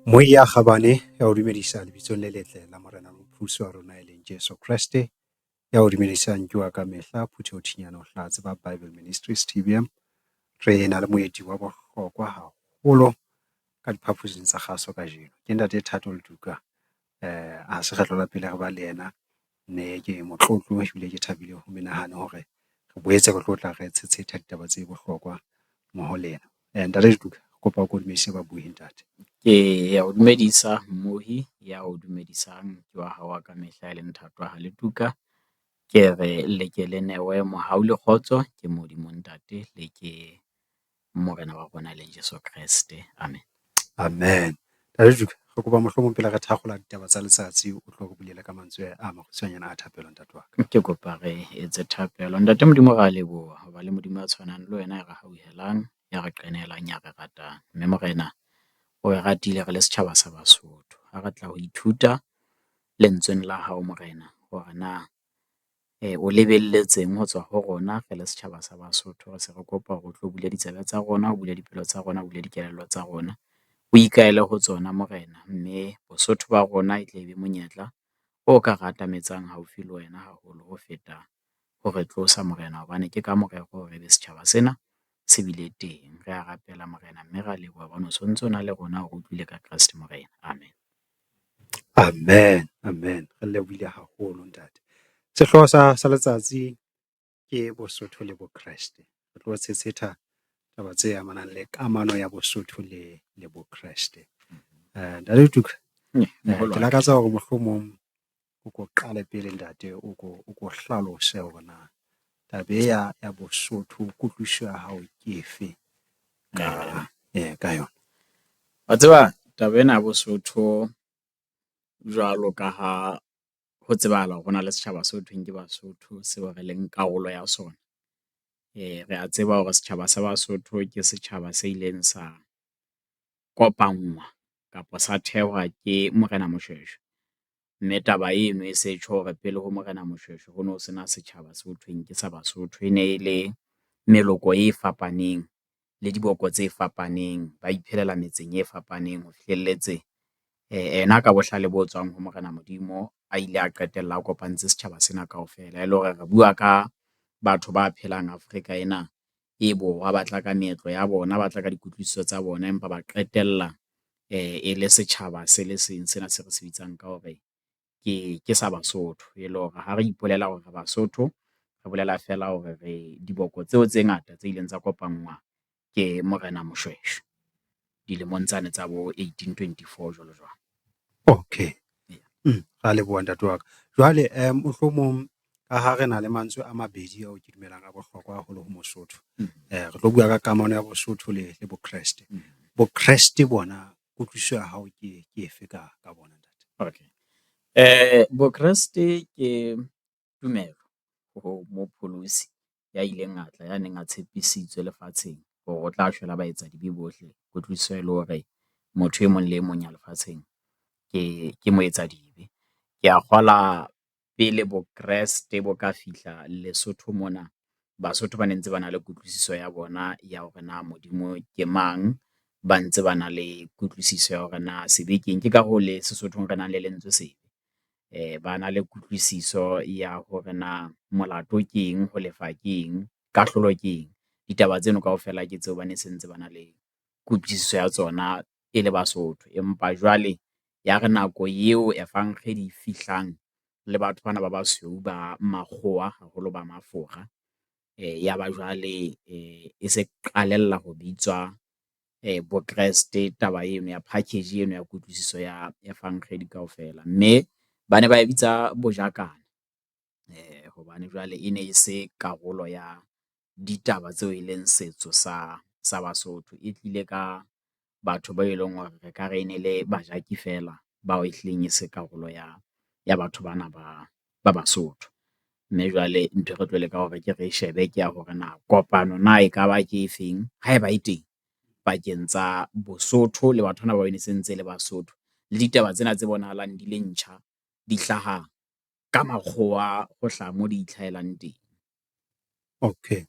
Moi ya kgabane ya ho dumedisa lebitsong le letle la Morena Mophusi wa rona e leng Jesu Kreste, ya ho dumedisang ke wa ka mehla Phuthi ho Thinyana ho hlatse ba Bible Ministries TBM. Re na le moeti wa bohlokwa haholo ka diphapusing tsa kgaso kajeno. Ke Ntate Thato Leduka. A se kgetlo la pele re ba le yena, ne ke motlotlo ebile ke thabile ho menahane hore re boetse re tlo tla re tshetsetha ditaba tse bohlokwa mmoho le yena. Ntate Leduka, kopa o dumedise ba bueng ntate. Ke ya o dumedisa mmohi ya o dumedisang ke wa hao ka mehla e leng Thato ha Leduka. Ke re le ke le newe mohau le kgotso ke Modimo Ntate le ke Morena wa rona le Jesu Kreste. Amen. Amen. Ntate Leduka, re kopa mohlomong pele re thakgola ditaba tsa letsatsi o tlo re bulela ka mantswe a makgutshwanyana a thapelo ntate wa ka. Ke kopa re etse thapelo. Ntate Modimo ra leboha hoba le Modimo ya tshwanang le wena, ya re hauhelang, ya re qenehelang, ya re ratang. Mme Morena o re ratile re le setjhaba sa Basotho. Ha re tla ho ithuta lentsweng la hao Morena hore na o lebelletseng ho tswa ho rona re le setjhaba sa Basotho. Re se re kopa hore o tlo bule ditsebe tsa rona, o bule dipelo tsa rona, o bule dikelello tsa rona, o ikaele ho tsona Morena. Mme Bosotho ba rona e tle be monyetla o ka ratametsang haufi le wena haholo ho feta ho re tlosa Morena, hobane ke ka morero hore be setjhaba sena se bile teng. Re a rapela Morena, mme ra leboha hobane o sontso na le rona hore o tlile ka Kreste Morena. Amen. Amen. Amen. Re lebohile haholo ntate. Sehlooho sa letsatsi ke Bosotho le Bokreste. Re tlo tshetsetha taba tse amanang le kamano ya Bosotho le Bokreste. Ntate Leduka, ke lakatsa hore mohlomong o ko qale pele ntate o ko hlalose hore na tabe ya Bosotho kutlwisiso ya hao ke efe ka yona. Wa tseba taba ena ya Bosotho, jwalo ka ha ho tsebahala hore hona le setjhaba se hothweng ke Basotho seo re leng karolo ya sona. Re a tseba hore setjhaba sa Basotho ke setjhaba se ileng sa kopanngwa kapa sa thehwa ke Morena Moshoeshoe. Mme taba eno e se tjho hore pele ho Morena Moshoeshoe ho no sena setjhaba se hothweng ke sa Basotho. E ne e le meloko e fapaneng le diboko tse fapaneng, ba iphelela metseng e fapaneng ho fihlelletse ena ka bohlale bo tswang ho Morena Modimo a ile a qetella a kopantse setjhaba sena kaofela. E le hore re bua ka batho ba phelang Afrika ena e borwa, ba tla ka meetlo ya bona, ba tla ka dikutlwisiso tsa bona, empa ba qetella e le setjhaba se le seng sena se re se bitsang ka hore ke sa Basotho. E le hore ha re ipolela hore re Basotho, re bolela fela hore re diboko tseo tse ngata tse ileng tsa kopangwa ke Morena Moshoeshoe dilemong tsane tsa bo 1824 jwalo jwalo. Okay. Ra leboha ntate wa ka. Jwale mohlomong ka ha re na le mantswe a mabedi ao ke dumelang a bohlokwa haholo ho Mosotho. Re tlo bua ka kamano ya Bosotho le Bokreste. Bokreste bona kutlwisiso ya hao ke efe ka bona ntate? Okay. Bokreste ke tumelo ho mopholosi ya ileng a tla, ya neng a tshepisitswe lefatsheng hore o tla shwela baetsadibi bohle. Kutlwisiso e le hore motho e mong le e mong ya lefatsheng ke moetsadibi. Ke a kgola pele Bokreste bo ka fihla Lesotho mona, Basotho ba ne ntse ba na le kutlwisiso ya bona ya hore na Modimo ke mang, ba ntse ba na le kutlwisiso ya hore na sebekeng, ke ka ho le Sesothong re nang le lentswe sebe. Ba na le kutlwisiso ya hore na molato ke eng, ho lefa ke eng, kahlolo ke eng. Ditaba tseno kaofela ke tseo ba ne se ntse ba na le kutlwisiso ya tsona e le Basotho. Empa jwale ya re nako eo di fihlang le batho bana ba basweu ba makgowa haholo ba mafora, ya ba jwale e se qalella ho bitswa Bokreste, taba eno ya package eno ya kutlwisiso ya kaofela. Mme ba ne ba e bitsa Bojakane hobane jwale e ne e se karolo ya ditaba tseo e leng setso sa Basotho. E tlile ka batho ba e leng hore re ka re ne le bajaki fela bao e hlileng e se karolo ya batho bana ba Basotho. Mme jwale ntho re tlo leka hore ke re shebe ke ya hore na kopano na e ka ba ke efeng ha eba e teng pakeng tsa Bosotho le batho bana ba bane se ntse le Basotho, le ditaba tsena tse bonahalang di le ntjha di hlaha ka makgowa ho hlaha mo di itlhahelang teng. Okay.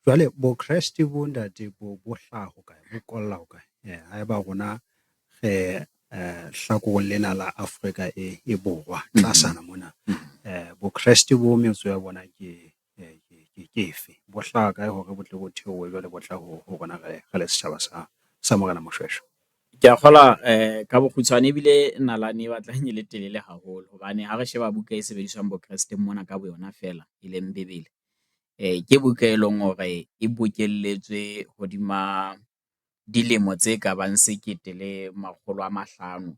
Jwale Bokreste bo ntate bo hlaha ho kae, bo kolla ho kae? Ha eba rona re hlakoreng lena la Afrika e borwa tlasana mona bo Kreste bo metso ya bona ke efe bo hlaha kae hore bo tle bo theohe jwale bo tla ho rona re le setjhaba sa Morena Moshweshwe. Ke a kgola ka bokgutshwane ebile nalane e batlang e le telele haholo hobane ha re sheba buka e sebediswang bo Kresteng mona ka boyona fela e leng Bebele. Ke buka e leng hore e bokelletswe hodima dilemo tse kabang 1500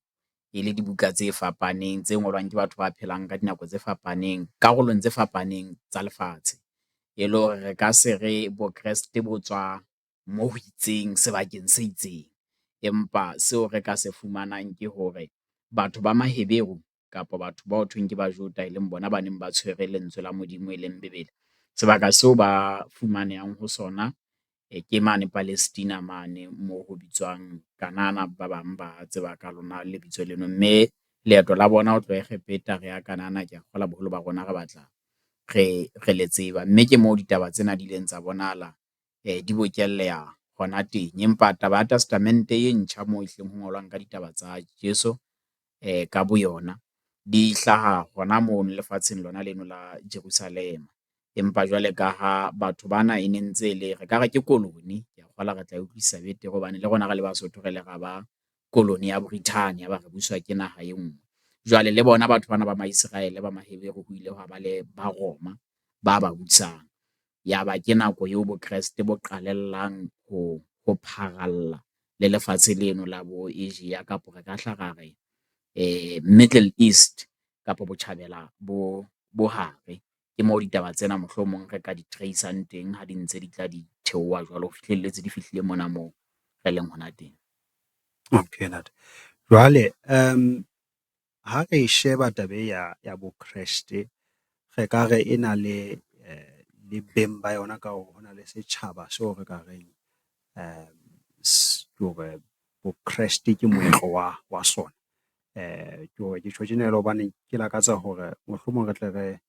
e le dibuka tse fapaneng tse ngolwang ke batho ba phelang ka dinako tse fapaneng karolong tse fapaneng tsa lefatshe. E le hore re ka se re bo Kreste bo tswa mo ho itseng sebakeng se itseng, empa seo re ka se fumanang ke hore batho ba Maheberu kapa batho ba hothweng ke Bajuda e leng bona ba neng ba tshwere lentswe la Modimo e leng Bebele, sebaka seo ba fumanehang ho sona ke mane Palestina mane moo ho bitswang Kanana, ba bang ba tseba ka lona lebitso leno, mme leeto la bona ho tloha Egepeta re ya Kanana ke a kgola boholo ba rona re batla re le tseba, mme ke moo ditaba tsena di ileng tsa bonahala di bokelleha hona teng, empa taba ya Testamente e ntjha moo ehleng ho ngolwang ka ditaba tsa Jeso ka boyona di hlaha hona mono lefatsheng lona leno la Jerusalema. Empa jwale ka ha batho bana e ne ntse le re ka re ke koloni, ke a kgola re tla utlwisisa betere hobane le rona re le Basotho re le ra ba koloni ya Britain ya ba re buswa ke naha e nngwe. Jwale le bona batho bana ba Maiseraele ba Maheberu ho ile hwa ba le ba Roma ba ba busang. Ya ba ke nako eo bo Kreste bo qalellang ho pharalla le lefatshe leno la bo Asia kapa re ka hla ra re Middle East kapa Botjhabela bo hare. Ke moo ditaba tsena mohlomong re ka di trace-ang teng ha di ntse di tla di theoha jwalo ho fihlelletse di fihlile mona moo re leng hona teng. Okay, ntate. Jwale ha re sheba tabe ya bo Kreste re ka re e na le beng ba yona ka hore hona le setjhaba seo re ka reng ke hore bo Kreste ke moetlo wa sona. Ke hore ke tjho tjena hobane ke lakatsa hore mohlomong re tle re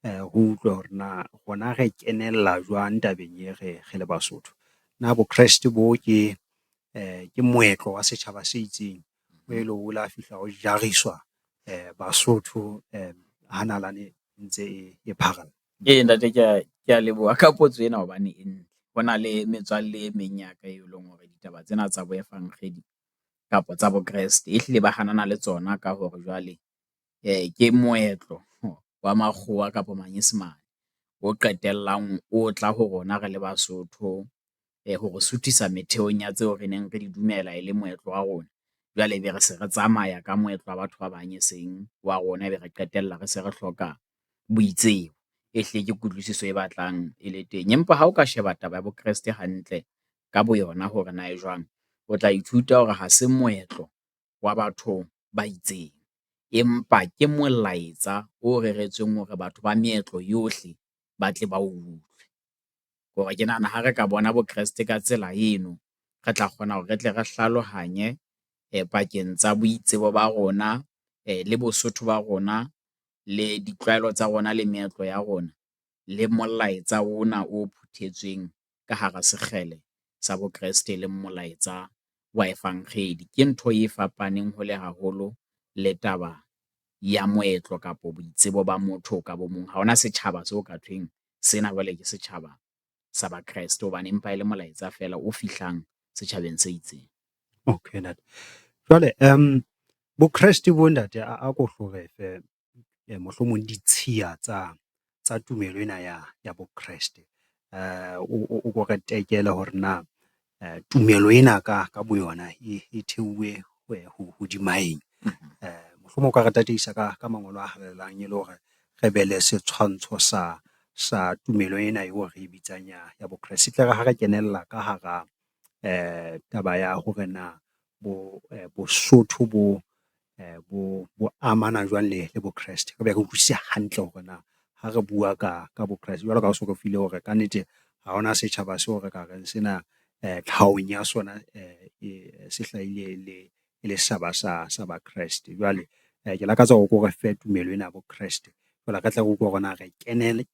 utlwe hore na rona re kenella jwang tabeng e re le Basotho. Na bo Kreste bo ke moetlo wa setjhaba se itseng o e le ho la fihla ho jariswa Basotho ha nalane ntse e pharalla. Ntate ke a leboha ka potso ena hobane ho na le metswalle e meng ya ka e leng hore ditaba tsena tsa boefankgedi kapa tsa bo Kreste ehlile ba hanana le tsona ka hore jwale ke moetlo wa makgowa kapa manyesemane o qetellang o tla ho rona re le Basotho ho re suthisa metheong ya tseo re neng re di dumela e le moetlo wa rona. Jwale ebe re se re tsamaya ka moetlo wa batho ba bang e seng wa rona, ebe re qetella re se re hloka boitsebo. Ehlile ke kutlwisiso e batlang e le teng, empa ha o ka sheba taba ya bo Kreste hantle ka boyona hore na e jwang, o tla ithuta hore ha se moetlo wa batho ba itseng, empa ke molaetsa o reretsweng hore batho ba meetlo yohle ba tle ba o utlwe. Hore ke nahana ha re ka bona bo Kreste ka tsela eno, re tla kgona hore re tle re hlalohanye pakeng tsa boitsebo ba rona le Bosotho ba rona le ditlwaelo tsa rona le meetlo ya rona le molaetsa ona o phuthetsweng ka hara sekgele sa bo Kreste le molaetsa wa efankgedi. Ke ntho e fapaneng ho le haholo le taba ya moetlo kapa boitsebo ba motho ka bo mong. Ha hona setjhaba seo ka thweng sena jwale ke setjhaba sa ba Kreste hobane empa e le molaetsa fela o fihlang setjhabeng se itseng. Okay, ntate. Jwale bo Kreste bo ntate a ko hlorefe mohlomong ditshiya tsa tumelo ena ya bo Kreste. O ko re tekele hore na tumelo ena ka boyona e theuwe hodima eng. Mohlomong o ka re tataisa ka mangolo a halelang e le hore re be le setshwantsho sa tumelo ena eo re e bitsang ya bo Kreste. Tle re ha re kenella ka hara taba ya hore na Bosotho bo amana jwang le bo Kreste. Re be re utlwisise hantle hore na ha re bua ka bo Kreste jwalo ka o so re file hore ka nnete ha hona setjhaba seo re ka reng sena tlhahong ya sona se hlahile e le setjhaba sa ba Kreste. Jwale ke lakatsa hore ko re fe tumelo ena ya bo Kreste jwale re tla re utlwe hore na re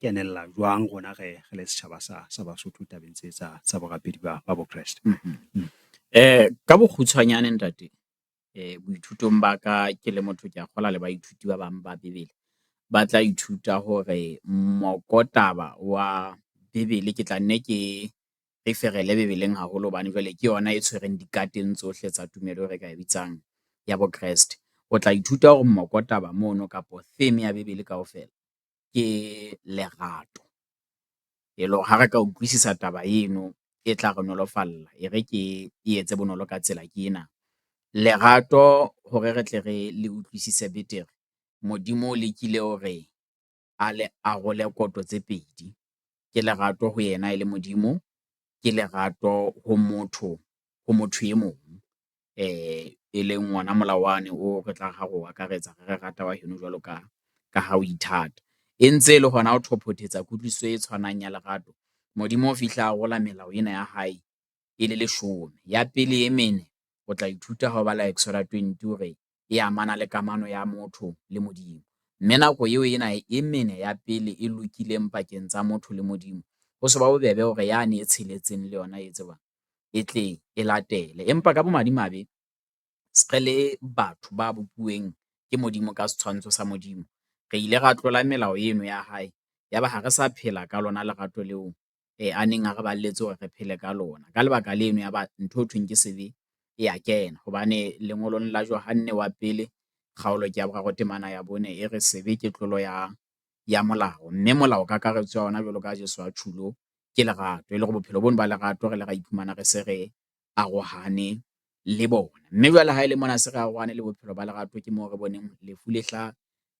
kenella jwang rona re le setjhaba sa Basotho tabeng tse tsa borapedi ba bo Kreste. Ka bokgutshwanyane ntate boithutong ba ka ke le motho ke a kgola le baithuti ba bang ba Bebele ba tla ithuta hore mokotaba wa Bebele ke tla nne ke referele Bebeleng haholo hobane jwale ke yona e tshwereng dikateng tsohle tsa tumelo e re ka e bitsang ya bo Kreste. O tla ithuta hore mokotaba mono kapo theme ya Bebele kaofela ke lerato. E le hore ha re ka utlwisisa taba eno e tla re nolofalla, e re ke e etse bonolo ka tsela ke ena. Lerato hore re tle re le utlwisise betere, Modimo o lekile hore a le arole koto tse pedi. Ke lerato ho yena e le Modimo, ke lerato ho motho e mong. E leng ona molao wane o re tla ha ro akaretsa re rata wa heno jwalo ka ha o ithata. E ntse e le hona ho thophotetsa kutlwisiso e tshwanang ya lerato. Modimo o fihla a arola melao ena ya hae e le 10. Ya pele e mene o tla ithuta ha o bala Exodus 20 hore e amana le kamano ya motho le Modimo. Mme nako eo ena e mene ya pele e lokileng pakeng tsa motho le Modimo. Ho se ba bobebe hore yane e tsheletseng le yona e tseba e tle e latele. Empa ka bomadimabe re le batho ba bopuweng ke Modimo ka setshwantsho sa Modimo, re ile ra tlola melao eno ya hae. Yaba ha re sa phela ka lona lerato leo a neng a re balletse hore re phele ka lona. Ka lebaka leno yaba ntho eo thweng ke sebe e ya kena hobane lengolong la Johane wa pele kgaolo ke ya 3 temana ya 4 e re sebe ke tlolo ya molao. Mme molao ka kakaretso ya ona jwalo ka Jesu a thulo ke lerato. E le hore bophelo bono ba lerato re le ra iphumana re se re arohane le bona. Mme jwale ha ele mona se re arohane le bophelo ba lerato ke moo re boneng lefu le hlaha,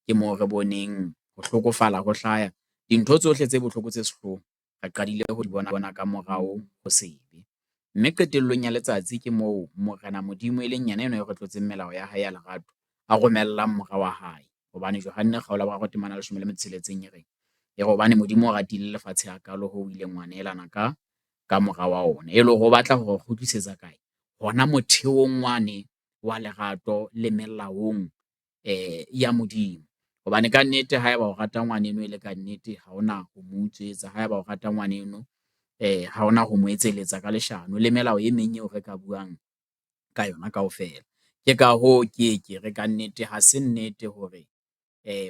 ke moo re boneng ho hlokofala ho hlaya. Dintho tsohle tse bohloko tse sehloho re qadile ho di bona ka morao ho sebe. Mme qetellong ya letsatsi ke moo Morena Modimo e leng yena enwa e re tlotseng melao ya hae ya lerato a romellang mora wa hae. Hobane Johane kgaolo ya 3 temana 16 e reng hobane Modimo o ratile lefatshe hakalo hoo o ileng wa nehelana ka mora wa ona. E le hore o batla hore kgutlisetsa kae? Hona motheong wane wa lerato le melaong ya Modimo. Hobane kannete ha eba o rata ngwaneno e le kannete ha hona ho mo utswetsa, ha eba o rata ngwaneno ha hona ho mo etseletsa ka leshano le melao e meng eo re ka buang ka yona kaofela. Ke ka hoo ke re kannete ha se nnete hore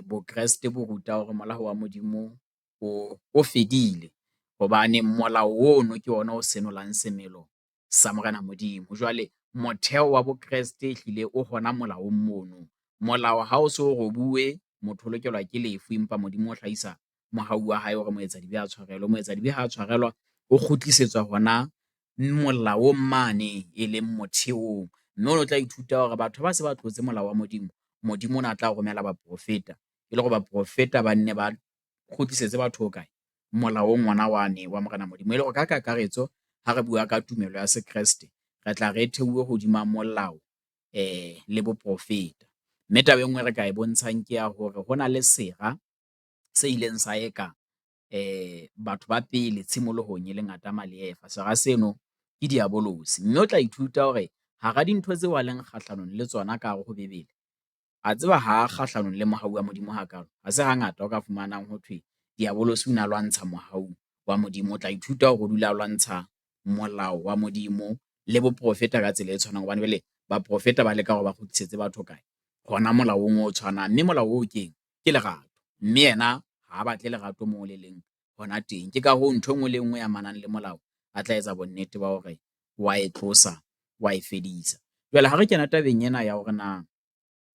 bo Kreste bo ruta hore molao wa Modimo o fedile hobane molao ono ke ona o senolang semelo sa Morena Modimo. Jwale motheo wa bo Kreste ehlile o hona molaong mono. Molao ha o so robuwe, motho o lokelwa ke lefu empa Modimo o hlahisa mohau wa hae hore moetsadibe a tshwarelwe. Moetsadibe ha a tshwarelwa o kgutlisetswa hona molaong mane e leng motheong. Mme o tla ithuta hore batho ba se ba tlotse molao wa Modimo, Modimo o na tla romela baprofeta e le hore baprofeta ba nne ba kgutlisetse batho ho kae? Molaong ona wane wa Morena Modimo. E le hore ka kakaretso ha re bua ka tumelo ya sekreste, re tla re theohe hodima molao le boprofeta. Mme taba e nngwe re ka e bontshang ke ya hore hona le sera se ileng sa eka batho ba pele tshimolohong e leng Adama le Eva. Sera seno ke diabolosi. Mme o tla ithuta hore hara dintho tseo a leng kgahlanong le tsona ka hare ho Bebele, a tseba ha kgahlanong le mohau wa Modimo hakalo. Ha se hangata o ka fumanang ho thwe diabolosi o na lwantsha mohau wa Modimo. O tla ithuta hore o dula lwantsha molao wa Modimo le boprofeta ka tsela e tshwanang hobane jwale baprofeta ba leka hore ba kgutlisetse batho kae? Hona molaong o tshwanang. Mme molao oo keng? Ke lerato. Mme yena ha batle lerato moo le leng hona teng. Ke ka hoo ntho enngwe le enngwe e amanang le molao a tla etsa bonnete ba hore wa e tlosa, wa e fedisa. Jwale ha re kena tabeng ena ya hore na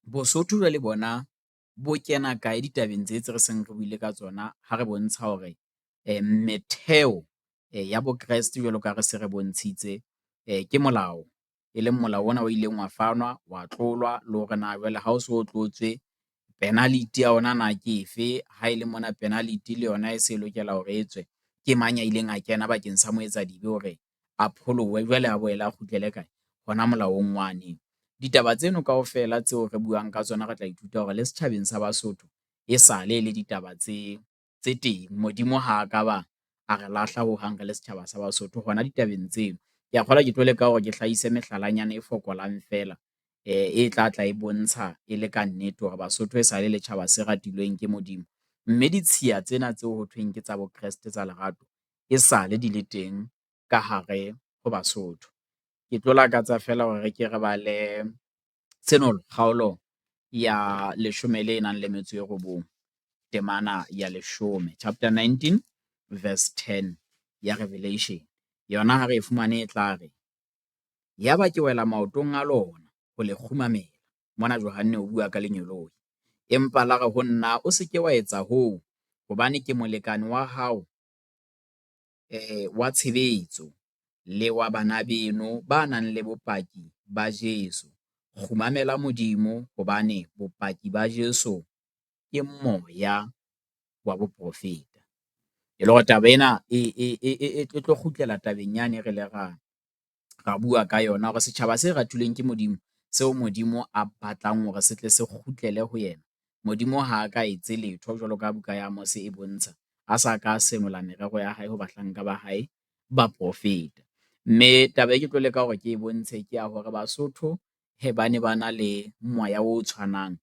Bosotho jwale bona bo kena kae ditabeng tse re seng re buile ka tsona ha re bontsha hore metheo ya bo Kreste jwalo ka re se re bontshitse ke molao, e leng molao ona o ileng wa fanwa, wa tlolwa le hore na jwale ha o so o tlotswe penalty ya ona na ke efe? Ha ele mona penalty le yona e se lokela hore e tswe, ke mang ya ileng a kena bakeng sa moetsadibe hore a pholowe jwale a boela a kgutlele kae? Hona molaong wane. Ditaba tseno kaofela tseo re buang ka tsona re tla ithuta hore le setjhabeng sa Basotho e sale le ditaba tse teng. Modimo ha ka ba a re lahla hohang re le setjhaba sa Basotho hona ditabeng tseno. Ke a kgolwa ke tlo leka hore ke hlahise mehlalanyana e fokolang fela e tla e bontsha e le kannete hore Basotho e sale le tjhaba se ratilweng ke Modimo. Mme ditshiya tsena tseo ho thweng ke tsa bo Kreste tsa lerato e sale di le teng ka hare ho Basotho. Ke tlo lakatsa fela hore re ke re bale Seno kgaolo ya 19, temana ya 10, chapter 19 verse 10 ya Revelation, yona ha re e fumane e tla re, yaba ke wela maotong a lona ho le kgumamela. Mona Johanne o bua ka lenyoloi. Empa la re ho nna o se ke wa etsa hoo, hobane ke molekane wa hao wa tshebetso le wa bana beno ba nang le bopaki ba Jesu. Kgumamela Modimo, hobane bopaki ba Jesu ke moya wa boprofeta. E le hore taba ena e tlo kgutlela tabeng yane re le ra bua ka yona hore setjhaba se ratilweng ke Modimo, seo Modimo a batlang hore se tle se kgutlele ho yena. Modimo ha a ka etse letho jwalo ka buka ya Amos e bontsha, a sa ka senola merero ya hae ho bahlanka ba hae ba profeta. Mme taba e ke tlo leka hore ke e bontshe ke ya hore Basotho ba ne ba na le moya o tshwanang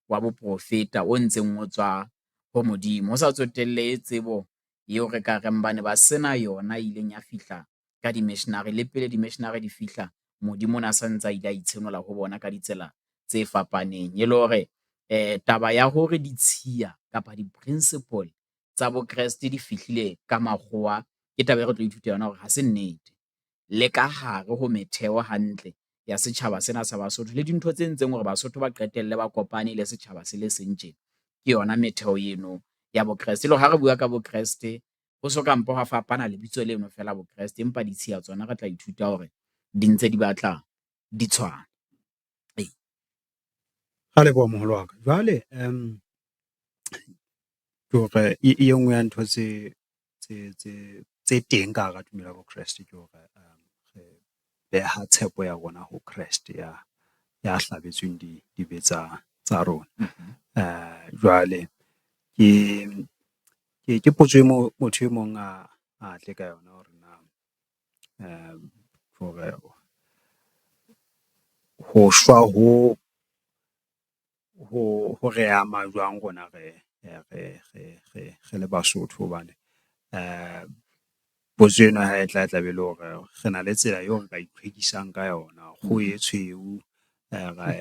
wa boprofeta o ntseng o tswa ho Modimo. Ho sa tsotelle tsebo eo re ka reng ba ne ba sena yona ileng ya fihla ka di-missionary, le pele di-missionary di fihla, Modimo o na sa ntsa ile a itshenola ho bona ka ditsela tse fapaneng. E le hore taba ya hore ditshiya kapa di-principle tsa bokreste di fihlile ka makgowa, ke taba e re tlo ithuta yona hore ha se nnete. Le ka hare ho metheo hantle ya setjhaba sena sa Basotho, le dintho tse ntseng hore Basotho ba qetelle ba kopane le setjhaba se le seng tjena, ke yona metheo eno ya bokreste. Le ha re bua ka bokreste, ho soka mpo ha fapana lebitso leno fela bokreste, empa ditshiya tsona re tla ithuta hore di ntse di batla di tshwana. Ha leboha moholo wa ka. Jwale ke hore e nngwe ya ntho tse teng ka hara tumelo ya bokreste ke hore re beha tshepo ya rona ho Kreste ya hlabetsweng dibe tsa rona. Jwale ke potso e motho e mong a tle ka yona hore na hore ho shwa ho re ama jwang rona re le Basotho, hobane potso eno ha e tla be le hore re na le tsela eo re ka itlhwekisang ka yona, kgoho e tshweu ra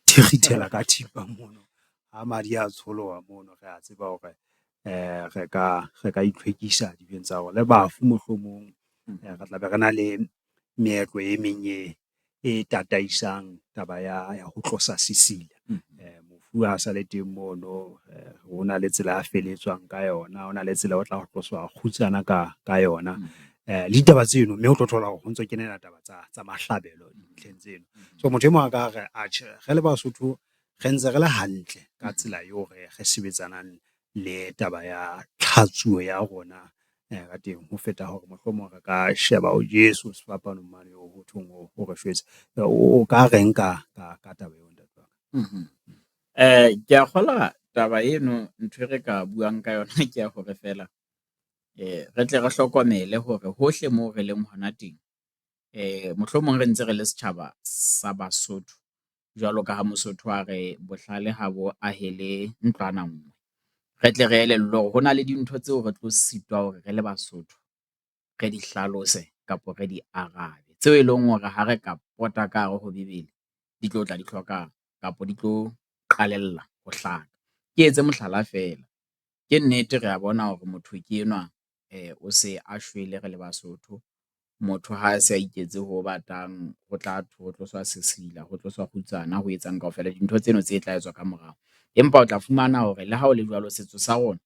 thikgithela ka thipa mono, ha madi a tsholoha mono, re a tseba hore re ka itlhwekisa dibeng tsa rona. Le bafu mohlomong re tla be re na le meetlo e meng e tataisang taba ya ho tlosa sesila. Mofu ha sa le teng mono, ho na le tsela a feletswang ka yona, ho na le tsela o tla ho tloswa kgutsana ka yona. Le ditaba tseno, mme o tlo thola hore ho ntso kenela taba tsa mahlabelo dintlheng tseno. So motho e mong a ka re atjhe, re le Basotho re ntse re le hantle ka tsela eo re sebetsanang le taba ya tlhatsuo ya rona ka teng, ho feta hore mohlomong re ka sheba ho Jesu sefapanong mane ho thweng o re shwetse. O ka reng ka taba eo ntate wa ka? Ke a kgola taba eno, ntho e re ka buang ka yona ke ya hore fela re tle re hlokomele hore hohle moo re leng hona teng, mohlomong re ntse re le setjhaba sa Basotho, jwalo ka ha Mosotho a re bohlale ha bo ahele ntlwana nngwe. Re tle re elellwe hore ho na le dintho tseo re tlo sitwa hore re le Basotho re di hlalose kapo re di arabe, tseo e leng hore ha re ka pota ka hare ho Bebele di tlo tla di hloka kapo di tlo qalella ho hlaka. Ke etse mohlala fela, ke nnete re a bona hore motho ke enwa o se a shwele re le Basotho. Motho ha a se a iketse ho batang, ho tla thwe ho tloswa sesila, ho tloswa kgutsana, ho etsang kaofela dintho tseno tse tla etswa ka morao. Empa o tla fumana hore le ha o le jwalo, setso sa rona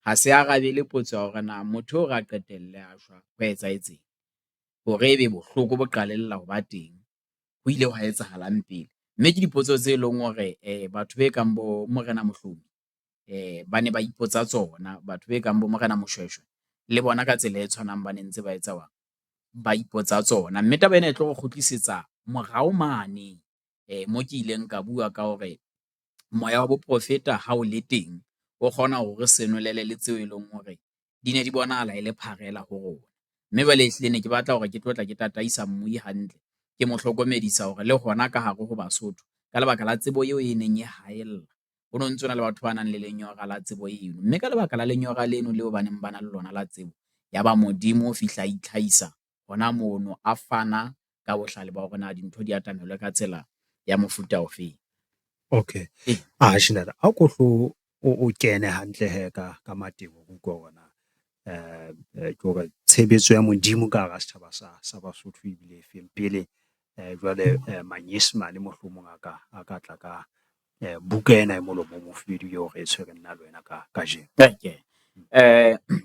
ha se arabele potso ya hore na motho o re a qetelle a shwa ho etsahetseng, hore ebe bohloko bo qalella ho ba teng, ho ile hwa etsahalang pele. Mme ke dipotso tse leng hore batho be kang bo Morena Mohlomi ba ne ba ipotsa tsona, batho be kang bo Morena Moshweshwe le bona ka tsela e tshwanang ba ne ntse ba etsa ba ipotsa tsona. Mme taba ena e tlo re kgutlisetsa morao mane mo ke ileng ka bua ka hore moya wa boprofeta ha o le teng, o kgona hore senolele le tseo e leng hore di ne di bonahala e le pharela ho rona. Mme jwale ehlile ne ke batla hore ke tlotla ke tataisa mmui hantle, ke mo hlokomedisa hore le hona ka hare ho Basotho, ka lebaka la tsebo eo e neng e haella, ho no ntso na le batho ba nang le lenyora la tsebo eno. Mme ka lebaka la lenyora leno leo ba neng ba na le lona la tsebo, ya ba Modimo o fihla a itlhahisa hona mono, a fana ka bohlale ba hore na dintho di atamelwe ka tsela ya mofuta ofeng. Okay. Ee. Shinada a ko hlo o kene hantle he ka matebo go kwa ona ke hore tshebetso ya modimo ka hara setjhaba sa Basotho ebile e feng pele jwale manyesemane mohlomong a ka tla ka buka ena e molomo mofubedu eo re e tshwere nna le wena ka jeno. Okay.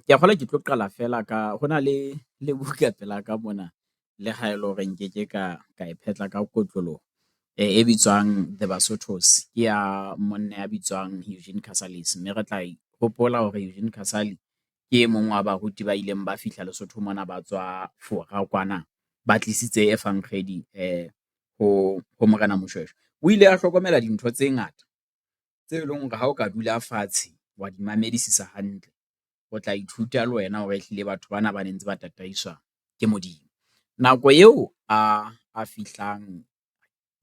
Ke kgola ke tlo qala fela ka hona le buka pela ka mona le ha ele hore nkeke ka e phetla ka kotloloho e bitswang The Basothos ke ya monna ya bitswang Eugene Casalis, mme re tla hopola hore Eugene Casale ke e mong wa baruti ba ileng ba fihla Lesotho mona ba tswa Fora kwana ba tlisitse efankgedi ho Morena Moshweshwe. O ile a hlokomela dintho tse ngata tse leng hore ha o ka dula fatshe wa di mamedisisa hantle, o tla ithuta le wena hore ehlile batho bana ba ne ntse ba tataiswa ke Modimo. Nako eo a fihlang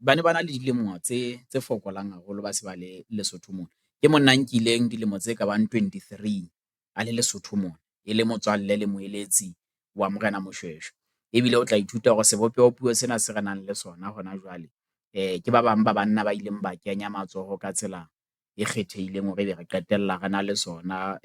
ba ne ba na le dilemo tse fokolang haholo ba se ba le Lesotho mona. Ke monna nkileng dilemo tse ka bang 23 a le Lesotho mona, e le motswalle le moeletsi wa Morena Moshweshwe. Ebile o tla ithuta hore sebopeho puo sena se re nang le sona hona jwale ke ba bang ba banna ba ileng ba kenya matsoho ka tsela e kgethehileng hore ebe re qetella re na le sona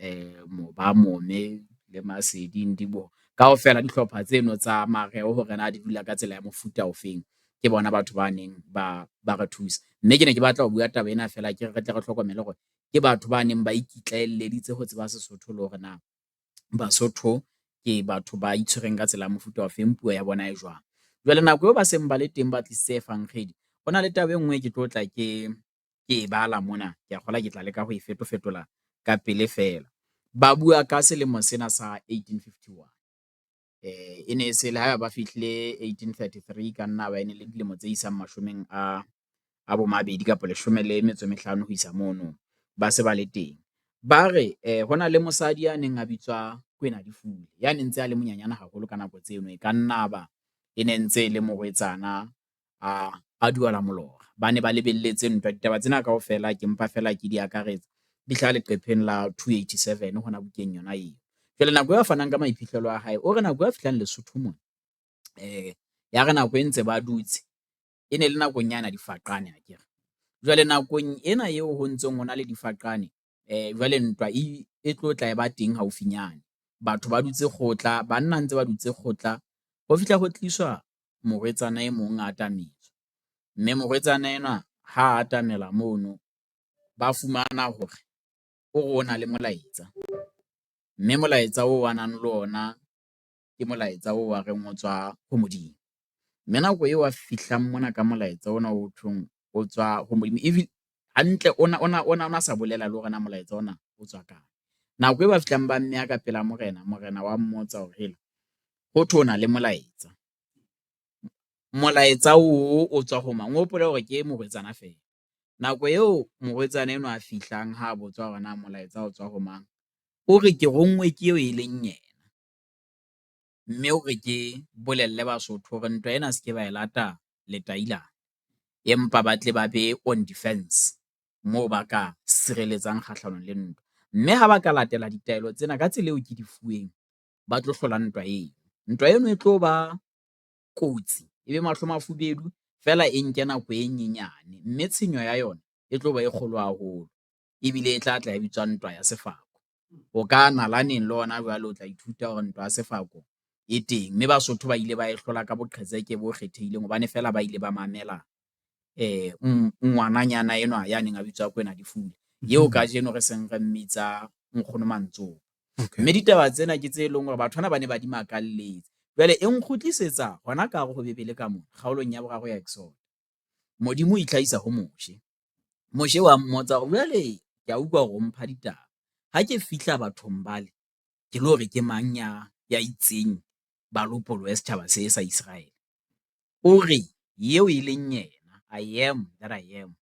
Moba, Mome le Masedi, Ndibo kaofela dihlopha tseno tsa mareo hore na di dula ka tsela ya mofuta ofeng. Ke bona batho ba neng ba re thusa, mme ke ne ke batla ho bua taba ena fela ke re tle re hlokomele hore ke batho ba neng ba ikitlaelleditse ho tseba Sesotho le hore na Basotho ke batho ba itshwereng ka tsela ya mofuta ofeng, puo ya bona e jwang. Jwale nako eo ba seng ba le teng ba tlisitse efankgedi, ho na le taba e nngwe ke tlo tla ke e bala mona, ke a kgola ke tla leka ho e fetola ka pele fela. Ba bua ka selemo sena sa 1851. E ne se le ha ba fihlile 1833 ka nna ba ene le dilemo tse isang mashomeng a bo mabedi kapa 15 ho isa mono ba se ba le teng. Ba re hona le mosadi ya neng a bitswa Kwena Difula, ya ne ntse a le monyanyana haholo ka nako tseno, e ka nna ba e ne ntse le morwetsana a Duala Molora. Ba ne ba lebelletse ntwa, ditaba tsena kaofela ke mpa fela ke di akaretsa di hlaha leqepheng la 287 hona bukeng yona eo. Jwale nako eo a fanang ka maiphihlelo a hae, o re nako eo a fihlang Lesotho mona ya re nako e ntse ba dutse e ne le nakong yana difaqane akere. Jwale nakong ena eo ho ntseng hona le difaqane jwale ntwa e tlo tla e ba teng haufinyane. Batho ba dutse kgotla, banna ntse ba dutse kgotla ho fihla ho tliswa morwetsana e mong a atametswa, mme morwetsana enwa ha atamela mono ba fumana hore o na le molaetsa, mme molaetsa oo a nang le ona ke molaetsa oo wa reng o tswa ho Modimo. Mme nako eo a fihlang mona ka molaetsa ona o thong o tswa ho Modimo, ebile hantle ona sa bolela le hore na molaetsa ona o tswa kae. Nako eo ba fihlang ba mmeha ka pela morena wa mmotsa hore hela ho thwe o na le molaetsa. Molaetsa oo o tswa ho mang? O hopole hore ke morwetsana fela. Nako eo morwetsana enwa a fihlang ha a botswa hore na molaetsa o tswa ho mang, o re ke ronngwe ke eo e leng yena, mme o re ke bolelle Basotho hore ntwa ena se ke ba e lata letailana, empa ba tle ba be on defence moo ba ka sireletsang kgahlanong le ntwa. Mme ha ba ka latela ditaelo tsena ka tsela eo ke di fuweng, ba tlo hlola ntwa eno. Ntwa eno e tlo ba kotsi, ebe mahlomafubedu fela e nke nako e nyenyane, mme tshenyo ya yona e tlo ba e kgolo haholo, ebile e tla tla e bitswa ntwa ya sefako. O ka nalaneng le ona jwale o tla ithuta hore ntwa ya sefako e teng, mme Basotho ba ile ba e hlola ka boqhetseke bo kgethehileng hobane fela ba ile ba mamela ngwananyana enwa ya neng a bitswa Kwena Difula, eo kajeno re seng re mmitsa Nkgono Mantsopa. Mme ditaba tsena ke tse leng hore batho bana ba ne ba di makalletse. Jwale e nkgutlisetsa hona ka hare ho Bebele ka mona, kgaolong ya 3 ya Exodus. Modimo o itlhahisa ho Moshe. Moshe wa mmotsa hore jwale ke a utlwa hore o mpha ditaba. Ha ke fihla bathong bale, ke le hore ke mang ya itseng balopolo ya setjhaba se sa Israel. O re eo e leng yena, I am that I am,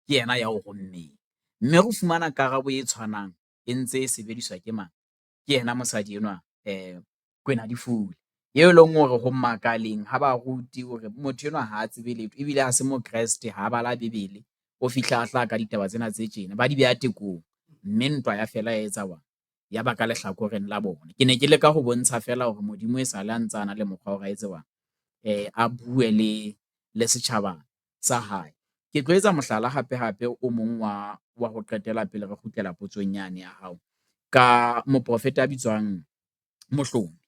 ke yena ya o rommeng. Mme re fumana karabo e tshwanang e ntse e sebediswa ke mang? Ke yena mosadi enwa Kwena Difula, eo leng hore ho makaleng ha ba ruti hore motho enwa ha a tsebe letho, ebile ha se Mokreste, ha bala Bebele, o fihla a hlaha ka ditaba tsena tse tjena ba di beha tekong, mme ntwa ya fela ya etsa ya ba ka lehlakoreng la bona. Ke ne ke leka ho bontsha fela hore Modimo e sale a ntsana le mokgwa hore a etse a bue le setjhaba sa hae. Ke tlo etsa mohlala hape o mong wa ho qetela pele re kgutlela potsong yane ya hao. Ka moprofeta a bitswang Mohlomi.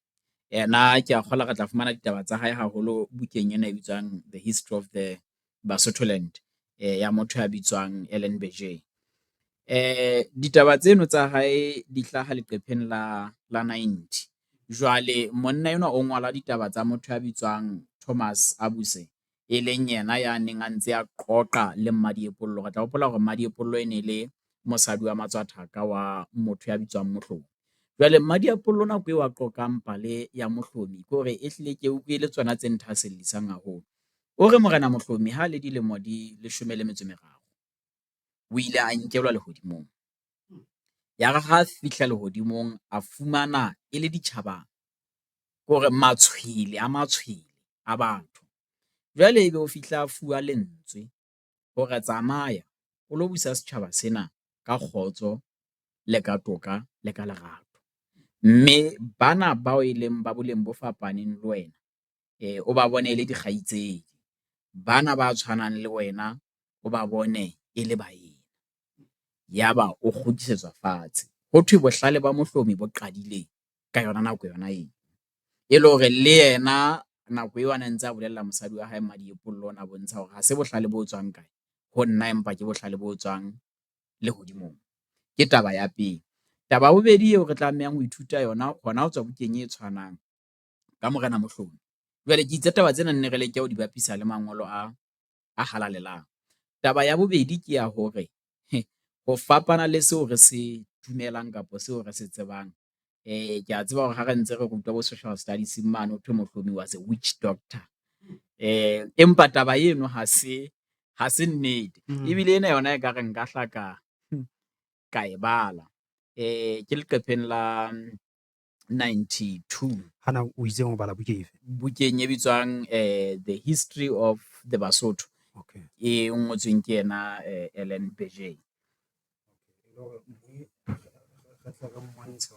Yena ke a kgola re tla fumana ditaba tsa hae haholo bukeng ena e bitswang The History of the Basotho Land, ya motho ya bitswang Ellen Berger. Ditaba tseno tsa hae di hlaha leqepheng la 90. Jwale monna enwa o ngola ditaba tsa motho ya bitswang Thomas Abuse, e leng yena ya neng a ntse a qoqa le Mmadiepollo. Re tla hopola hore Mmadiepollo e ne le mosadi wa Matswathaka wa motho ya bitswang Mohlomi. Jwale Mmadiepollo nako eo a qoqang pale ya Mohlomi ke hore ehlile ke utlwe le tsona tse nthasellisang haholo. O re Morena Mohlomi ha le dilemo di 13 o ile a nkelwa lehodimong. Ya re ha fihla lehodimong a fumana e le ditjhaba hore matshwele a batho. Jwale ebe o fihla a fuwa lentswe hore tsamaya o lo busa setjhaba sena ka kgotso le ka toka le ka lerato. Mme bana bao e leng ba boleng bo fapaneng le wena, o ba bone e le dikgaitsedi. Bana ba tshwanang le wena o ba bone e le baena. Yaba o kgutlisetswa fatshe. Ho thwe bohlale ba Mohlomi bo qadile ka yona nako yona eo. E le hore le yena nako eo a ne ntse a bolella mosadi wa hae Mmadiepollo ona bontsha hore ha se bohlale bo tswang kae ho nna, empa ke bohlale bo tswang lehodimong. Ke taba ya pele. Taba ya bobedi eo re tlamehang ho ithuta yona hona ho tswa bukeng e tshwanang ka Morena Mohlomi. Jwale ke itse taba tsena nne re leke ho di bapisa le mangolo a halalelang. Taba ya bobedi ke ya hore ho fapana le seo re se dumelang kapa seo re se tsebang. Ke a tseba hore ha re ntse re rutwa bo social studies mane ho thwe Mohlomi was a witch doctor. Empa taba eno ha se nnete. Ebile ena yona e ka re nka hla ka e bala. Ke leqepheng la 92. Hana o itse ho bala buke efe? Bukeng e bitswang The History of the Basotho. Okay. E ngotsweng ke yena Ellen Berger.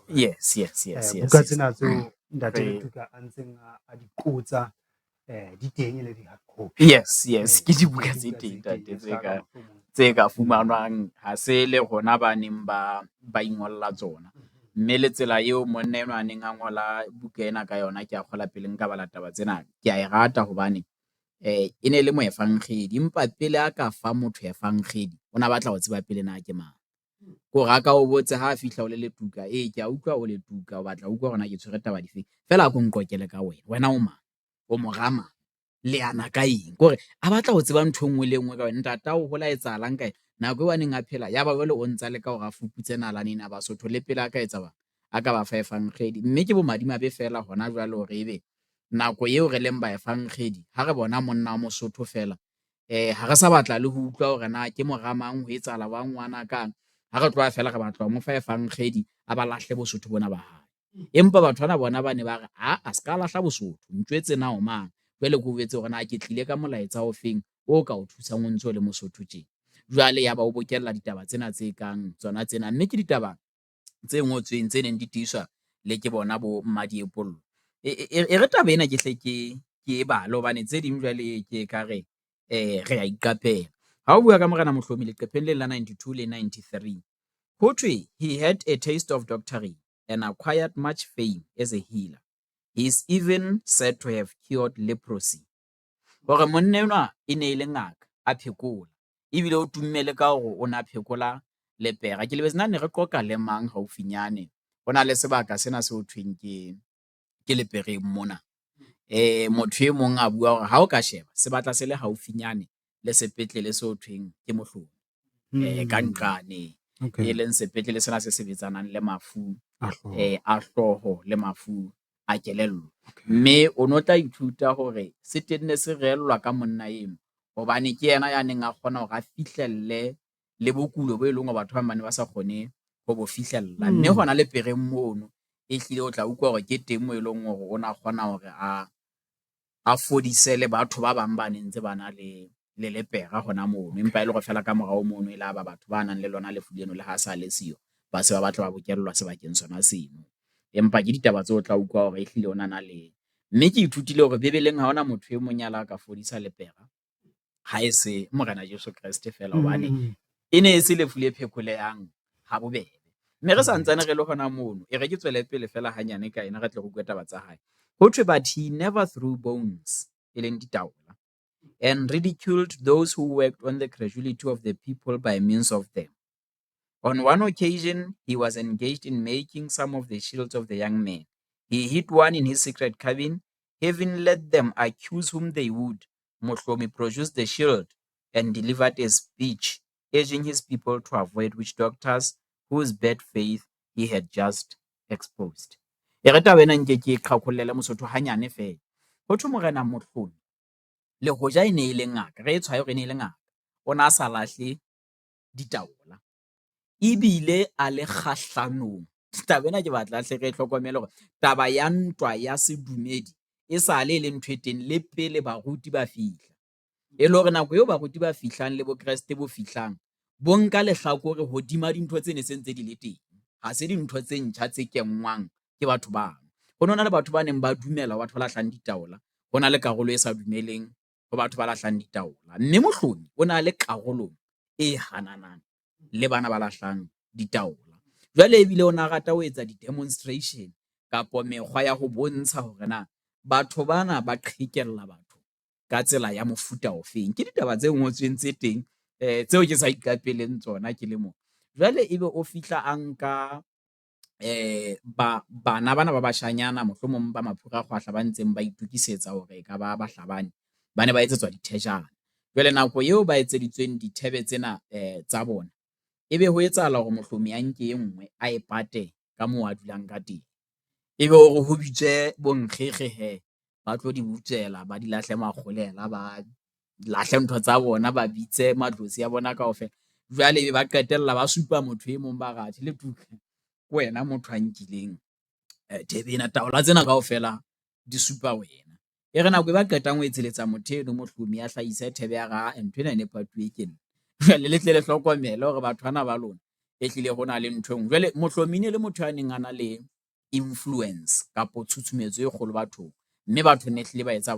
Yes. Buka tsena tseo ntate Letuka a ntseng a di qotsa di teng le di hard copy. Yes, ke dibuka tse teng ntate tse ka fumanwang, ha se le rona ba neng ba ingolla tsona. Mme le tsela eo monna enwa a neng a ngola buka ena ka yona, ke a kgola pele nka bala taba tsena, ke a e rata hobane e ne le moefangkgedi, empa pele a ka fa motho efangkgedi o na batla ho tseba pele na ke mang. Ko ra ka o botse ha fihla o le Letuka, ke a utlwa o Letuka, o batla utlwa hore na ke tshwere taba difeng, fela a ko nqokele ka wena o mang, o mo rama le ana ka eng. Kore a batla ho tseba ntho engwe le engwe ka wena. Ntata o hola etsahalang kae nako eo a neng a phela, yaba jwale o ntsa le ka hore a fuputse nalaneng ya Basotho le pele a ka etsa bang a ka ba fa efangkgedi. Mme ke bo madimabe fela hona jwale hore ebe nako eo re leng ba efangkgedi ha re bona monna wa Mosotho fela, ha re sa batla le ho utlwa hore na ke moramang, ho etsahala wa ngwana kang. Ha re tloha fela re batla ho mo fa efangkgedi a ba lahle Bosotho bona ba hae. Empa batho bana bona ba ne ba re a ska lahla Bosotho, ntjwetse na o mang. Jwale ke o jwetse hore na ke tlile ka molaetsa o feng o ka o thusang o ntso le Mosotho tjena. Jwale ya ba o bokella ditaba tsena tse kang tsona tsena, mme ke ditaba tse ngotsweng tse neng di tiiswa le ke bona bo Mmadiepollo. E re taba ena ke hle ke e bale hobane tse ding jwale ke ka re re a iqapela. Ha o bua ka Morena Mohlomi leqepheng le la 92 le 93, ho thwe he had a taste of doctoring and acquired much fame as a healer. He is even said to have cured leprosy. Hore monna enwa e ne le ngaka a phekola, ebile o tumme le ka hore o na phekola lepera. Ke lebetse ne re qoqa le mang haufinyane, ho na le sebaka sena se ho thweng ke lepereng mona. Motho e mong a bua hore ha o ka sheba se batla se le haufinyane le sepetlele se ho thweng ke Mohlomi, ka Nqane. E leng sepetlele sena se sebetsanang le mafu a hlooho le mafu a kelello. Mme o no tla ithuta hore se tenne se reellwa ka monna eno, hobane ke yena ya neng a kgona hore a fihlelle le bokulo bo e leng hore batho ba bane ba sa kgone ho bo fihlella. Mme hona le pereng mono e hlile o tla utlwa hore ke teng moo e leng hore o na kgona hore a fodise le batho ba bang ba ne ntse ba na le lepera hona mono. Empa e le hore fela ka morao mono e la ba batho ba nang le lona lefu leno le ha sa le siyo, ba se ba batla ba bokellwa sebakeng sona seno. Empa ke ditaba tseo o tla utlwa hore ehlile o na le, mme ke ithutile hore Bebeleng ha hona motho e mong ya la ka fodisa lepera ha e se Morena Jesu Kreste fela, hobane e ne e se lefu le phekolehang ha bobebe. Mme re santsane re le hona mono, e re ke tswele pele fela hanyane ka ena, re tle go bua taba tsa hae. Ho thwe but he never threw bones, e leng ditaola, and ridiculed those who worked on the credulity of the people by means of them. On one occasion, he was engaged in making some of the shields of the young men. He hid one in his secret cabin. Having let them accuse whom they would, Mohlomi produced the shield and delivered a speech, urging his people to avoid witch doctors whose bad faith he had just exposed. E re taba ena nke ke qhaqhollele Mosotho hanyane fela. Ho thwe Morena Mohlomi le hoja e ne e le ngaka, re e tshwaye hore e ne e le ngaka, o na sa lahle ditaola. Ebile a le kgahlanong, taba ena ke batla hle re hlokomele hore taba ya ntwa ya sedumedi e sale e le ntho e teng le pele baruti ba fihla. E le hore nako eo baruti ba fihlang le bokreste bo fihlang, bo nka lehlakore hodima dintho tse ne sentse di le teng. Ha se dintho tse ntjha tse kenngwang ke batho bang. Ho ne hona le batho ba neng ba dumela ho batho ba lahlang ditaola, ho na le karolo e sa dumeleng ho batho ba lahlang ditaola. Mme Mohlomi o na le karolong e hananang le bana ba lahlang ditaola. Jwale ebile o na rata ho etsa di-demonstration kapo mekgwa ya ho bontsha hore na batho bana ba qhekella batho ka tsela ya mofuta ofeng. Ke ditaba tse ngotsweng tse teng, tseo ke sa iqapeleng tsona ke le mona. Jwale ebe o fihla a nka bana bana ba bashanyana, mohlomong ba maphura kgwahla ba ntseng ba itukisetsa hore e ka ba bahlabani, ba ne ba etsetswa dithejana. Jwale nako eo ba etseditsweng dithebe tsena tsa bona, ebe ho etsahala hore Mohlomi a nke e nngwe a e pate ka moo a dulang ka teng. Ebe hore ho bitswe bonkgekge he, ba tlo di butswela, ba di lahle makgolela, ba lahle ntho tsa bona, ba bitse madlozi a bona kaofela. Jwale ebe ba qetella ba supa motho e mong, ba rathe le tuka ke wena motho a nkileng thebe ena, taola tsena kaofela di supa wena. E re nako e ba qetang ho etseletsa motho eno Mohlomi a hlahise thebe ya ra ntho ena ne patuwe ke nna. Jwale le tle le hlokomele hore batho bana ba lona e hlile ho na le ntho engwe. Jwale Mohlomi ne le motho ya neng a na le influence kapo tshutshumetso e kgolo bathong, mme batho ne hlile ba etsa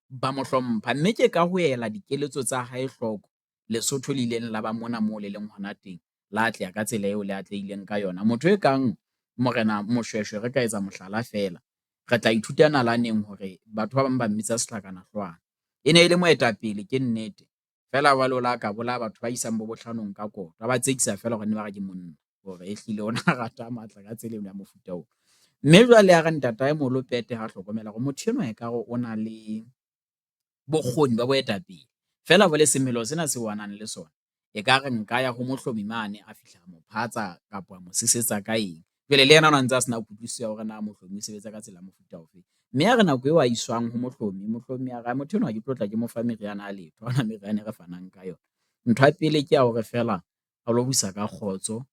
ba mo hlompha. Mme ke ka ho ela dikeletso tsa hae hloko, Lesotho le ileng la ba mona moo le leng hona teng, la atleha ka tsela eo le atlehileng ka yona. Motho e kang Morena Moshweshwe, re ka etsa mohlala fela, re tla ithuta nalaneng hore batho ba bang ba mmitsa sehlakana hloohwana. E ne e le moetapele ke nnete, fela wa lola ka bolaya batho ba isang bo bohlanong ka kotlo, ba tsekisa fela hore ne ba re ke monna, hore ehlile ona rata matla ka tsela ya mofuta oo. Mme jwale ya re ntataemoholo Pete ha hlokomela hore motho enwa ekare o na le bokgoni ba boetapele, fela jwale semelo sena se wanang le sona, ekare nka ya ho Mohlomi mane a fihla mo phatsa kapo a mo sesetsa ka eng. Jwale le yena o ntse a sena kutlwisiso ya hore na Mohlomi o sebetsa ka tsela ya mofuta ofeng. Mme ya re nako eo a iswang ho Mohlomi a re motho enwa ke tlo tla ke mo fa meriana a letho, ha ona meriana e re fanang ka yona. Ntho ya pele ke ya hore fela a lo buisa ka kgotso,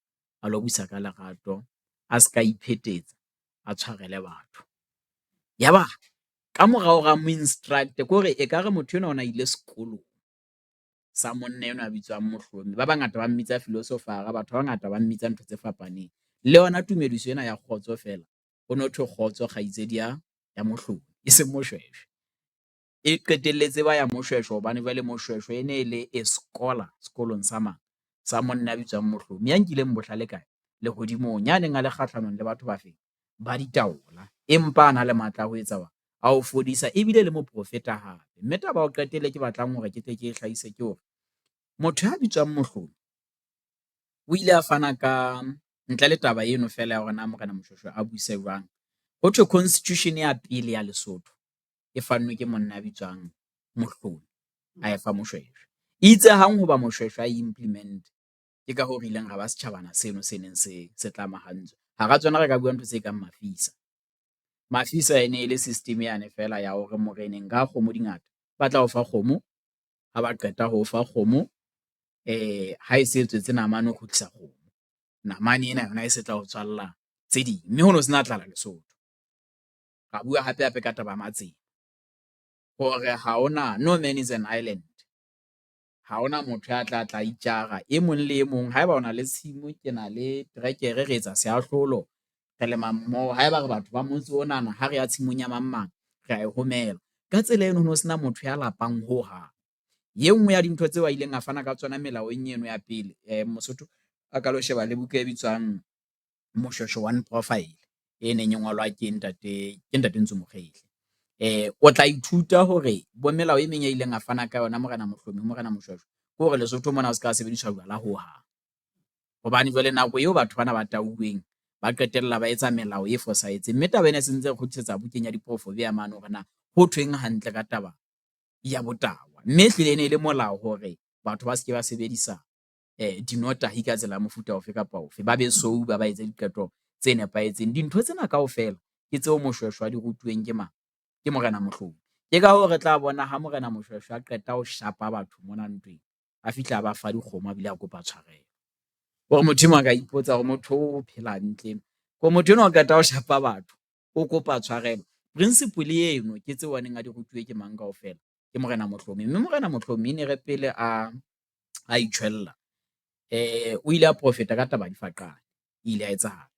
a lo buisa ka lerato, a ska iphetetsa, a tshwarele batho. Yaba ka morao ra mo instruct ke hore ekare motho enwa o na ile sekolong sa monna enwa a bitswang Mohlomi. Ba bangata ba mmitsa philosopher-a, batho ba bangata ba mmitsa ntho tse fapaneng. Le yona tumediso ena ya kgotso fela, ho no thwe kgotso kgaitsedi ya Mohlomi, e seng Moshweshwe. E qetelletse ba ya Moshweshwe hobane jwale Moshweshwe e ne le a scholar sekolong sa mang, sa monna a bitswang Mohlomi, ya nkileng bohlale kae, lehodimong, ya neng a le kgahlanong le batho ba feng, ba ditaola, empa a na le matla a ho etsa a ho fodisa, ebile le moprofeta hape. Mme taba o qetelle ke batlang hore ke tle ke e hlahise ke hore motho ya bitswang Mohlomi o ile a fana ka, ntle le taba eno fela ya hore na Morena Moshweshwe a buise jwang, ho thwe constitution ya pele ya Lesotho e fanwe ke monna a bitswang Mohlomi, a efa Moshweshwe. Itse hang hoba Moshweshwe a implement, ke ka hoo re ileng ra ba setjhabana seno se neng se tlamahantswe. Ha ra tsona re ka bua ntho tse kang mafisa. Mafisa e ne e le system yane fela ya hore moreneng ka kgomo dingata, ba tla o fa kgomo, ha ba qeta ho fa kgomo, ha e se etswetse namane o kgutlisa kgomo. Namane ena yona e se tla o tswalla tse ding, mme ho no sena tlala Lesotho. Ra bua hape ka taba ya matsema, hore ha ona, no man is an island. Ha ona motho ya tla itjara, e mong le e mong haeba o na le tshimo, ke na le terekere, re etsa seahlolo, re lema mmoho. Haeba re batho ba motse onana, ha re ya tshimong ya mang mang, re a e homela. Ka tsela eno ho no sena motho ya lapang hohang. ye nngwe ya dintho tseo a ileng a fana ka tsona melaong eno ya pele, Mosotho a ka lo sheba le buka e bitswang Moshweshwe One Profile e neng e ngolwa ke ntate Ntso Mokgele. O tla ithuta hore bo melao e meng ya ileng a fana ka yona Morena Moshweshwe ke hore Lesotho mona o se ka sebediswa jwala ho hang, hobane jwale nako eo batho bana ba tauweng ba qetella ba etsa melao e fosahetseng, mme taba ena e sentse re kgutlisetsa bukeng ya diporofobia mane hore na ho thweng hantle ka taba ya botahwa, mme ehlile e ne e le molao hore batho ba se ke ba sebedisa dinotahi ka tsela ya mofuta ofe kapa ofe, ba be sober, ba etse diqeto tse nepahetseng. Dintho tsena kaofela ke tseo Moshweshwe a di rutuweng ke Morena Mohlodi. Ke ka hoo re tla bona ha Morena Moshweshwe a qeta ho shapa batho mona ntweng, a fihla a ba fa dikgomo, a bile a kopa tshwarelo. Hore motho e mong a ka ipotsa hore motho o phela hantle, ko motho enwa o qeta ho shapa batho, o kopa tshwarelo. Principle eno ke tseo a neng a di rutuwe ke mang kaofela? Ke Morena Mohlomi. Mme Morena Mohlomi ne re pele a itjhwella, o ile a profeta ka taba ya difaqane, e ile ya etsahala.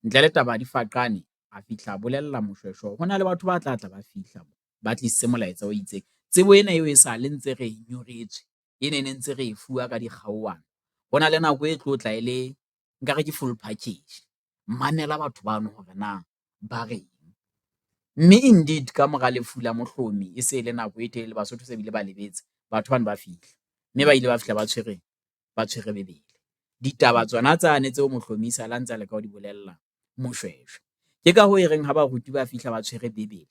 Ntle le taba ya difaqane, a fihla a bolella Moshweshwe ho na le batho ba tla ba fihla ba tlisitse molaetsa o itseng. Tsebo ena eo e sale ntse re nyoretswe, e ne ntse re e fuwa ka dikgauwana. Ho na le nako e tlo tla e le, nkare ke full package. Mamela batho bano hore na ba reng. Mme indeed ka mora lefu la Mohlomi, e se le nako e telele, Basotho se bile ba lebetse, batho bane ba fihla, mme ba ile ba fihla ba tshwere bebele. Ditaba tsona tsane tseo Mohlomi sa la ntse a leka ho di bolella Moshweshwe. Ke ka hoo e reng ha baruti ba fihla ba tshwere bebele,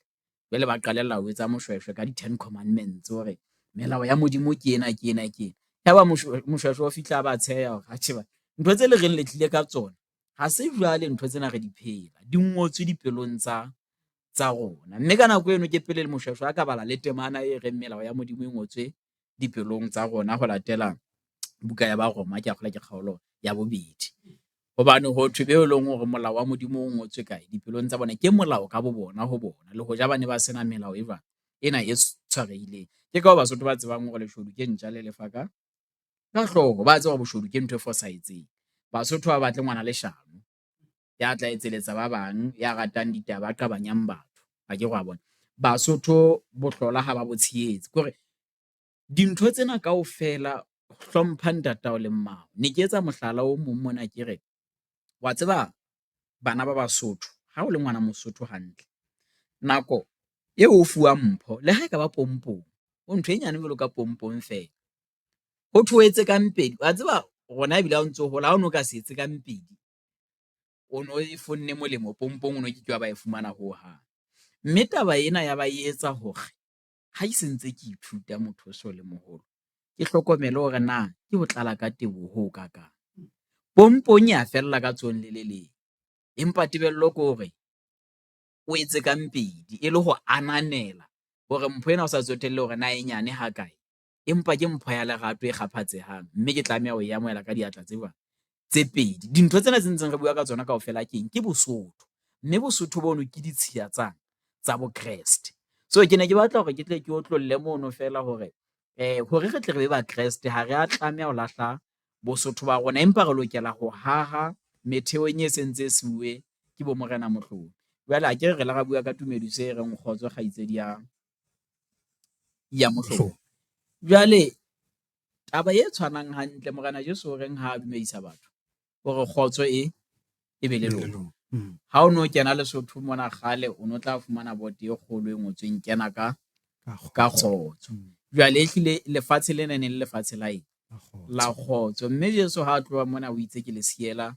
jwale ba qalella ho etsa Moshweshwe ka di-10 Commandments hore melao ya Modimo ke ena, ke ena, ke ena. Ya ba Moshweshwe o fihla a ba tsheha hore atjhe bana, ntho tse le reng le tlile ka tsona ha se jwale ntho tsena re di phela, di ngotswe dipelong tsa rona. Mme ka nako eno ke pele le Moshweshwe a ka bala le temana e reng melao ya Modimo e ngotswe dipelong tsa rona ho latela buka ya Baroma, ke akgola ke kgaolo ya 2. Hobane ho thwe be leng hore molao wa Modimo o ngotswe kae dipelong tsa bona, ke molao ka bo bona ho bona, le hoja ba ne ba sena melao e jwang ena e tshwarehileng. Ke ka hoo Basotho ba tsebang hore leshodu ke ntja le lefa ka hlooho, ba tseba boshodu ke ntho e fosahetseng. Basotho ba batle ngwana leshano ya tla etseletsa ba bang, ya ratang ditaba, a qabanyang batho. Ha ke wa bona Basotho bohlola ha ba bo tshehetse kore dintho tsena kaofela, hlompha ntatao le mmao. Ne ke etsa mohlala o mong mona, ke re wa tseba bana ba Basotho, ha o le ngwana Mosotho hantle, nako eo o fuwang mpho le ha e ka ba pompong, o ntho e nyane jwalo ka pompong feela, ho thwe o etse ka mpedi. Wa tseba rona ebile ha o ntso hola, ha o no ka se etse ka mpedi, o no e fonne molemo pompong, o no ke ba e fumana ho hang. Mme taba ena ya ba e etsa hore ha e sentse ke ithuta motho o so le moholo, ke hlokomele hore na ke ho tlala ka teboho ka kang. Pompong ya fella ka tsong le le leng, empa tebello ke hore o etse ka mpedi, e le ho ananela hore mpho ena o sa tsotelle hore na e nyane ha kae, empa ke mpho ya lerato e kgaphatsehang, mme ke tlameha ho e amohela ka diatla tse pedi. Dintho tsena tse ntseng re bua ka tsona kaofela keng? Ke Bosotho, mme Bosotho bono ke ditshiya tsa bo Kreste. So ke ne ke batla hore ke tle ke otlolle mono fela hore hore re tle re be ba Kreste, ha re a tlameha ho lahla Bosotho ba rona, empa re lokela ho haha metheong e sentse e siuwe ke bo Morena Mohlodi. Jwale ha ke re la ra bua ka tumediso e reng kgotso kgaitsedi ya Mohlodi. Jwale taba e tshwanang hantle, Morena Jesu o reng ha a dumedisa batho hore kgotso e be le lona. Ha o no kena Lesotho mona kgale, o no tla fumana bote e kgolo e ngotsweng kena ka kgotso. Jwale ehlile lefatshe lena ne le lefatshe la eng? La kgotso. Mme Jesu ha a tloha mona o itse ke le siela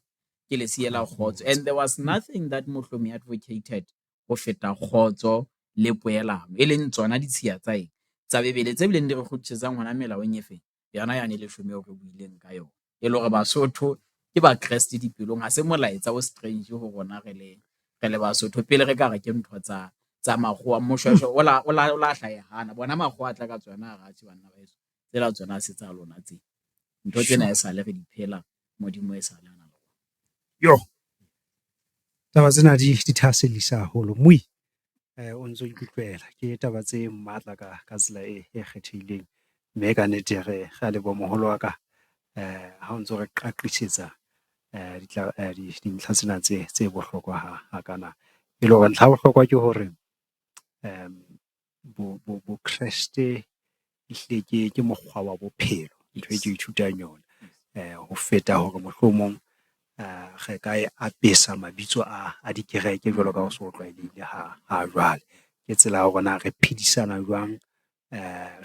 kgotso, and there was nothing that Mohlomi advocated ho feta kgotso le poelano, e leng tsona ditshiya tsa bebele tse bileng di re kgutlisetsang hona melaong e feng yona yane leshome o re buileng ka yona, e le hore Basotho ke ba Kreste dipelong. Ha se molaetsa o strange ho rona re le Basotho, pele re ka re ke ntho tsa makgowa. Moshweshwe o la hlahehana, bona makgowa a tla ka tsona a rathe banna ba heso, tsela tsona se tsa lona tse ntho tsena e sale re di phela, Modimo e sale ana yo taba tsena di thaselisa haholo. Mui o ntso ikutlwela ke taba tse matla ka tsela e kgethehileng, mme ka nnete re ga le bo moholo wa ka ha o ntso re qaqisetsa dintlha tsena tse bohlokwa ha kana, e le hore ntlha bohlokwa ke hore bo Kreste ehlile ke mokgwa wa bophelo, ntho e ke ithutang yona. Ho feta hore mohlomong re ka e apesa mabitso a dikereke jwalo ka ho so tlwaelehile ha jwale. Ke tsela ya hore na re phedisana jwang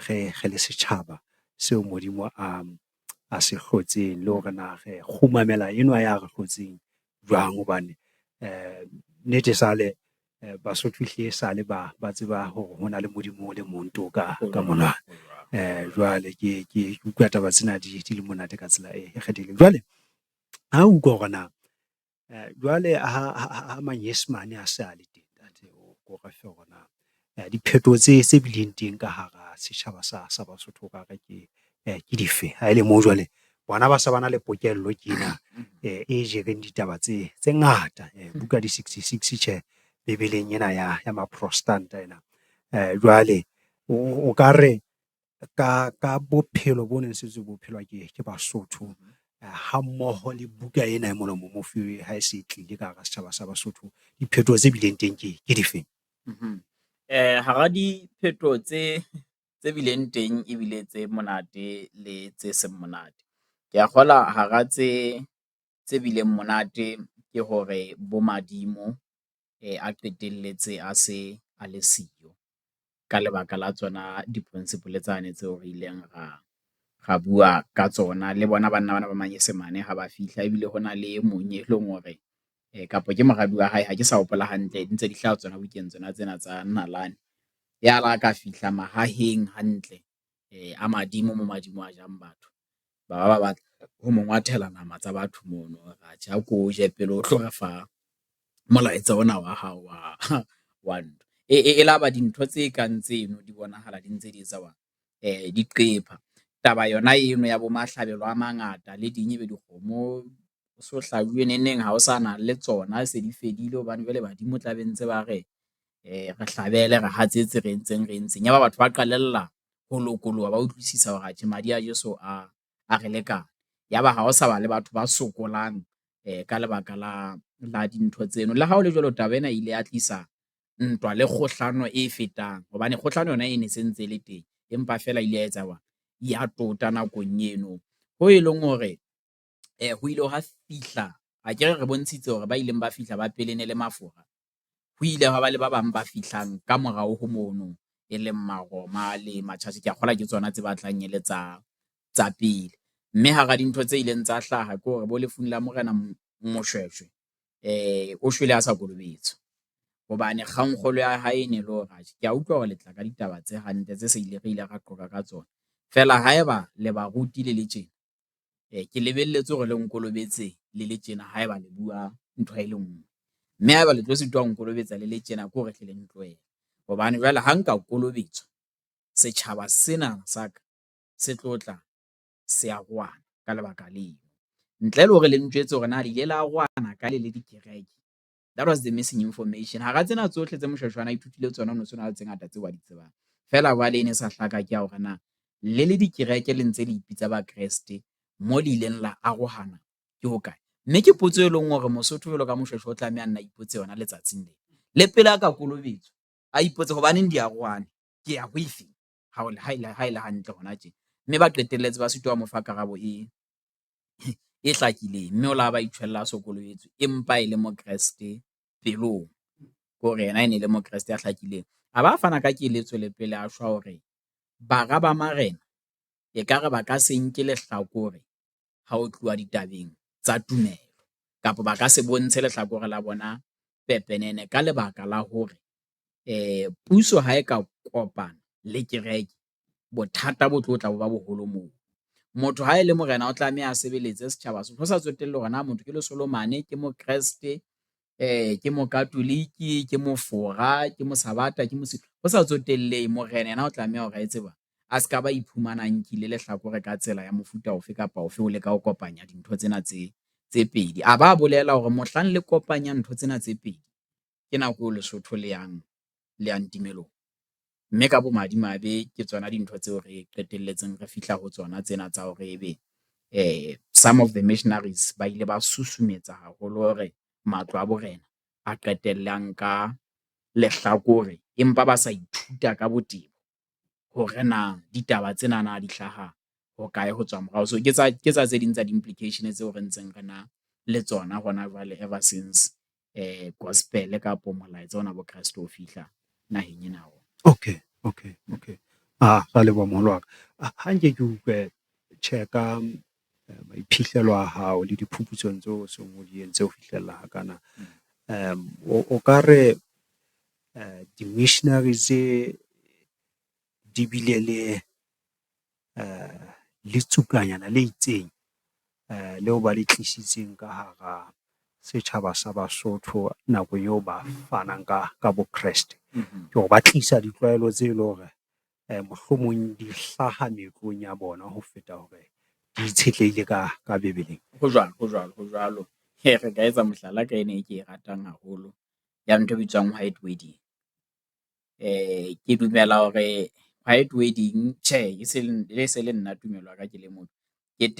re le setjhaba seo Modimo a se hlotseng, le hore na re kgumamela enwa ya re hlotseng jwang, hobane nnete sale Basotho ehlile sale ba tseba hore ho na le Modimo o le mong toka ka mona. Jwale ke utlwa taba tsena di le monate ka tsela e kgethehileng. Jwale ha o utlwa hore na jwale ha manyesemane a se a le teng, ko re fe hore na diphethoho tse bileng teng ka hara setjhaba sa Basotho ka re ke dife? Ha ele moo jwale bona ba se ba na le pokello tjena e jereng ditaba tse ngata, buka di 66 tjhe, Bebeleng ena ya Maprotestanta ena. Jwale o ka re ka bophelo bo neng setse bo phelwa ke Basotho, ha mmoho le buka ena e mona momofi ha e se tlile ka hara setjhaba sa Basotho, diphethoho tse bileng teng ke difeng? Hara diphethoho tse bileng teng ebile tse monate le tse seng monate. Ke a kgolwa hara tse bileng monate ke hore bo Madimo a qetelletse a se a le siyo ka lebaka la tsona di-principle tsane tseo re ileng ra bua ka tsona. Le bona banna bana ba manyesemane ha ba fihla, ebile hona le e mong e leng hore kapo ke moradi wa hae, ha ke sa hopola hantle, di ntse di hlaha tsona bukeng tsena tsa Nalane. Ya la ka fihla mahaheng hantle a Madimo, mo Madimo a jang batho, ba batla ho mo ngwathela nama tsa batho mono. Atjhe, ako je pele o tlo re fa molaetsa ona wa hao wa ntwa. E laba dintho tse kang tseno di bonahala di ntse di etsa di qepha. Taba yona eno ya bo mahlabelo a mangata le ding ebe dikgomo so hlajuwe neng ha o sana le tsona, se di fedile hobane jwale badimo tla be ntse ba re re hlabele, re hatsetse, re entseng. Ya ba batho ba qalella ho lokoloha, ba utlwisisa hore atjhe madi a Jeso a re lekane. Ya ba ha o sa ba le batho ba sokolang ka lebaka la dintho tseno. Le ha o le jwalo, taba ena ile ya tlisa ntwa le kgohlano e fetang, hobane kgohlano yona e ne se ntse le teng, empa feela ile ya etsa ya tota nakong eno, ho e leng hore ho ile ha fihla, akere re bontshitse hore ba ileng ba fihla ba pelene le mafura, ho ile ha ba le ba bang ba fihlang ka morao ho mono, e leng Maroma le Matjhatji. Ke a kgola ke tsona tse batlang e le tsa pele. Mme hara dintho tse ileng tsa hlaha ke hore bo lefung la Morena Moshweshwe o shwele a sa kolobetswa, hobane kgankgolo ya hae e ne le hore atjhe, ke a utlwa hore le tla ka ditaba tse hantle tse se ile re ile ra qoqa ka tsona, feela haeba le baruti le le tjena, ke lebelletse hore le nkolobetse le le tjena haeba le bua ntho e le nngwe. Mme haeba le tlo sitwa ho nkolobetsa le le tjena, ke hore hle le ntlohele, hobane jwale ha nka kolobetswa, setjhaba sena sa ka se tlotla se arohana ka lebaka leo, ntle le hore le njwetse hore na le ile la arohana ka le dikereke. That was the missing information. Hara tsena tsohle tse Moshweshwe a ithutile tsona, no sona tse ngata tseo a di tsebang, feela jwale e ne sa hlaka ke ya hore na le dikereke le ntse le ipitsa ba Kreste, mo le ileng la arohana ke hokae? Mme ke potso e leng hore Mosotho jwalo ka Moshweshwe o tlameha nna ipotse yona letsatsing lena, le pele a ka kolobetswa a ipotse hobaneng di arohane, ke ya ho efeng ha ele hantle hona tjena. Mme ba qetelletse ba sitwa mo fa karabo e hlakileng, mme o la ba itjhwella a so kolobetswe, empa e le mo Kreste pelong, ke hore yena e ne le mo Kreste a hlakileng. A ba fana ka keletso le pele a shwa hore bara ba marena ekare ba ka se nke lehlakore ha o tluwa ditabeng tsa tumelo, kapa ba ka se bontshe lehlakore la bona pepenene, ka lebaka la hore puso ha e ka kopana le kereke, bothata bo tlo tla bo ba boholo moo. Motho ha e le morena o tlameha a sebeletse setjhaba ho sa tsotelle hore na motho ke lesolomane, ke mo Kreste, ke mo Katoliki, ke mofora, ke mosabata, ke ho sa tsotellehe. Morena yena o tlameha hore a etse a ska ba iphumana nkile lehlakore ka tsela ya mofuta ofe kapa ofe, o leka ho kopanya dintho tsena tse pedi. A ba bolela hore mohlang le kopanya ntho tsena tse pedi, ke nako eo Lesotho le yang timelong. Mme ka bomadimabe ke tsona dintho tseo re qetelletseng re fihla ho tsona tsena tsa hore ebe some of the missionaries ba ile ba susumetsa haholo hore matlo a borena a qetellang ka lehlakore, empa ba sa ithuta ka botebo hore na ditaba tsena na di hlaha ho kae ho tswa morao. So ke tsa tse ding tsa di-implication tseo re ntseng re na le tsona hona jwale ever since gospel kapo molaetsa ona bo Kreste o fihla naheng ena. Okay. Ra leboha moholo wa ka. Ha nke ke utlwe tjhe ka maiphihlelo a hao le diphuputsong tseo o seng o di entse ho fihlella hakana. O ka re di-missionaries di bile le tsukanyana le itseng leo ba le tlisitseng ka hara setjhaba sa Basotho nakong eo ba fanang ka bo Kreste. Ke hore ba tlisa ditlwaelo tse leng hore mohlomong di hlaha meetlong ya bona ho feta hore di itshetlehile ka Bebeleng. Ho jwalo. Re ka etsa mohlala ka ena e ke e ratang haholo ya ntho e bitswang white wedding. Ke dumela hore white wedding, tjhe, e se le nna tumelo ya ka ke le motho. Ke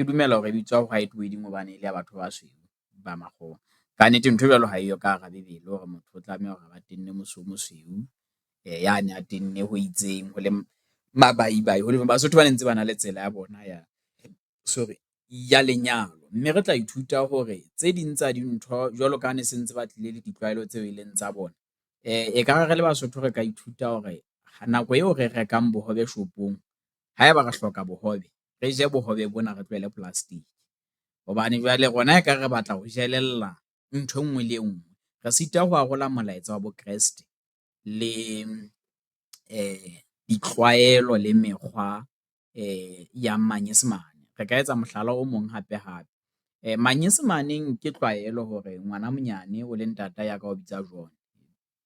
dumela hore e bitswa white wedding hobane le ya batho ba basweu ba makgowa. Ka nnete ntho jwalo ha eyo ka hara Bebele hore motho o tlameha hore ba tenne mosweu. Yane a tenne ho itseng ho le mabaibai ho le Basotho ba ne ntse ba na le tsela ya bona ya lenyalo. Mme re tla ithuta hore tse ding tsa dintho jwalo ka ne se ntse ba tlile le ditlwaelo tseo e leng tsa bona. Ekare re le Basotho re ka ithuta hore nako eo re rekang bohobe shopong, haeba re hloka bohobe, re je bohobe bona, re tlohele plastic. Hobane jwale rona ekare re batla ho jelella ntho enngwe le enngwe. Re sita ho arola molaetsa wa bo Kreste le ditlwaelo le mekgwa ya Manyesemane. Re ka etsa mohlala o mong hape. Manyesemaneng ke tlwaelo hore ngwana monyane o le ntata ya ka o bitsa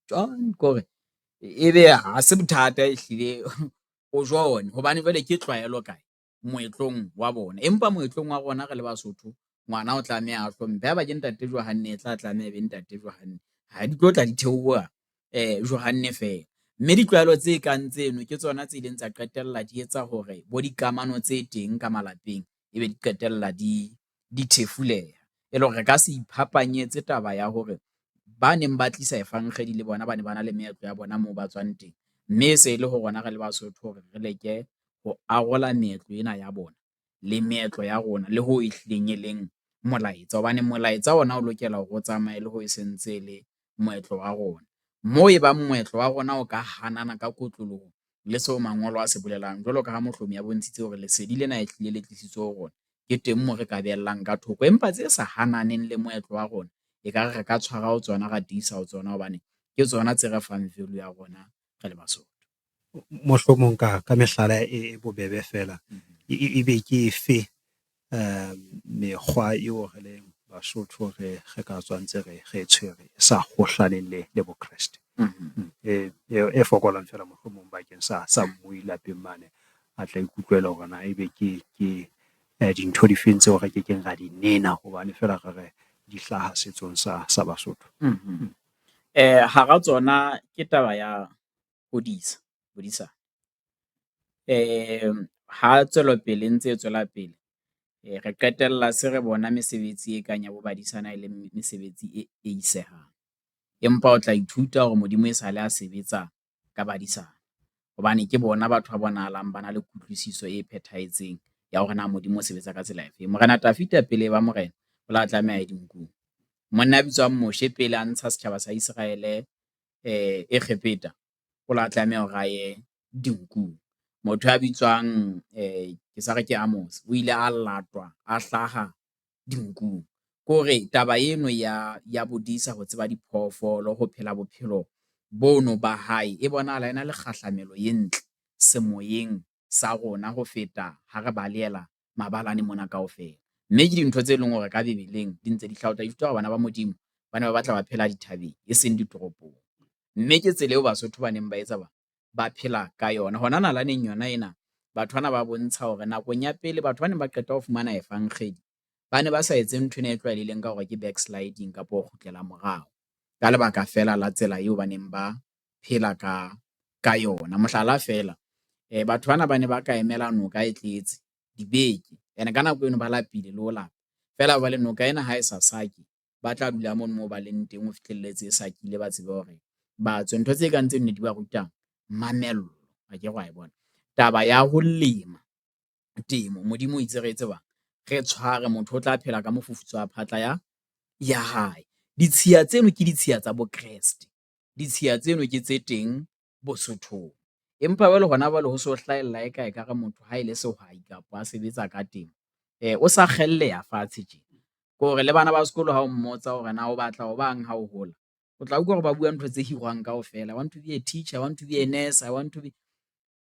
John kore ebe ha se bothata ehlile o John hobane jwale ke tlwaelo kae moetlong wa bona. Empa moetlong wa rona re le Basotho ngwana o tlameha a hlomphe. Ha ba ke ntate Johanne e tla tlameha ebe ntate Johanne. Ha di tlo tla di theoha Johanne feela. Mme ditlwaelo tse kang tseno ke tsona tse ileng tsa qetella di etsa hore bo dikamano tse teng ka malapeng ebe di qetella di thefuleha. E le hore re ka se iphapanyetse taba ya hore ba neng ba tlisa efankgedi le bona ba ne ba na le meetlo ya bona moo ba tswang teng. Mme se le ho rona re le Basotho hore re leke ho arola meetlo ena ya bona le meetlo ya rona le ho ehlileng e leng molaetsa. Hobane molaetsa ona o lokela hore o tsamaye le ho e sentse le moetlo wa rona. Moo e bang moetlo wa rona o ka hanana ka kotloloho le seo mangolo a se bolelang, jwalo ka ha mohlomi a bontshitse hore lesedi lena e hlile le tlisitswe ho rona, ke teng moo re ka behellang ka thoko. Empa tse sa hananeng le moetlo wa rona, ekare re ka tshwara ho tsona, ra tiisa ho tsona hobane ke tsona tse re fang value ya rona re le Basotho. Mohlomong ka mehlala e bobebe fela, ebe ke efe mekgwa eo re leng Basotho re ka tswang tse re tshwere e sa kgahlaneng le bo Kreste. E fokolang fela mohlomong bakeng sa mmui lapeng mane a tla ikutlwela hore na ebe ke dintho di feng tseo re ke keng ra di nena hobane fela re di hlaha setsong sa Basotho. Hara tsona ke taba ya bodisa. Ha tswelopele ntse e tswela pele, re qetella se re bona mesebetsi e kang ya bo badisana e le mesebetsi e isehang. Empa o tla ithuta hore Modimo e sale a sebetsa ka badisana hobane ke bona batho ba bonahalang ba na le kutlwisiso e phethahetseng ya hore na Modimo o sebetsa ka tsela efeng. Morena Tafita pele ba morena o la tlameha ye dinkung. Monna a bitswang Moshe pele a ntsha setjhaba sa Israel Egepeta o la tlameha hore a ye dinkung. Motho a bitswang ke sa re ke Amos o ile a latwa a hlaha dinkung. Kore taba eno ya bodisa ho tseba diphoofolo ho phela bophelo bono ba hae e bonahala ena le kgahlamelo e ntle semoyeng sa rona ho feta ha re balehela mabalane mona kaofela. Mme ke dintho tse leng hore ka Bebeleng di ntse di hlaotsa dithuta hore bana ba Modimo ba ne ba batla ba phela dithabeng e seng ditoropong. Mme ke tsela eo Basotho ba neng ba etsa ba phela ka yona. Hona nalaneng yona ena batho bana ba bontsha hore nakong ya pele batho ba neng ba qeta ho fumana efankgedi ba ne ba sa etse nthwena e tlwaelehileng ka hore ke backsliding kapa ho kgutlela morao ka lebaka fela la tsela eo ba neng ba phela ka yona. Mohlala fela batho bana ba ne ba ka emela noka e tletse dibeke ene ka nako eno ba lapile le ho lapa fela ba le noka ena ha e sa sake ba tla dula mono moo ba leng teng ho fihlelletse e sakile ba tsebe hore batswe ntho tse kang tseno ne di ba ruta mamello a ke wa e bona taba ya ho lema temo modimo o itse re etse bang re tshware motho o tla phela ka mofufutso wa phatla ya hae. Ditshiya tseno ke ditshiya tsa bokreste. Ditshiya tseno ke tse teng Bosothong. Empa jwale hona jwale ho so hlahella eka ekare motho ha e le sehwai kapa a sebetsa ka temo. O sa kgelleha fatshe tjena. Ke hore le bana ba sekolo ha o mmotsa hore na o batla ho bang ha o hola. O tla utlwa hore ba bua ntho tse hirwang kaofela. I want to be a teacher, I want to be a nurse, I want to be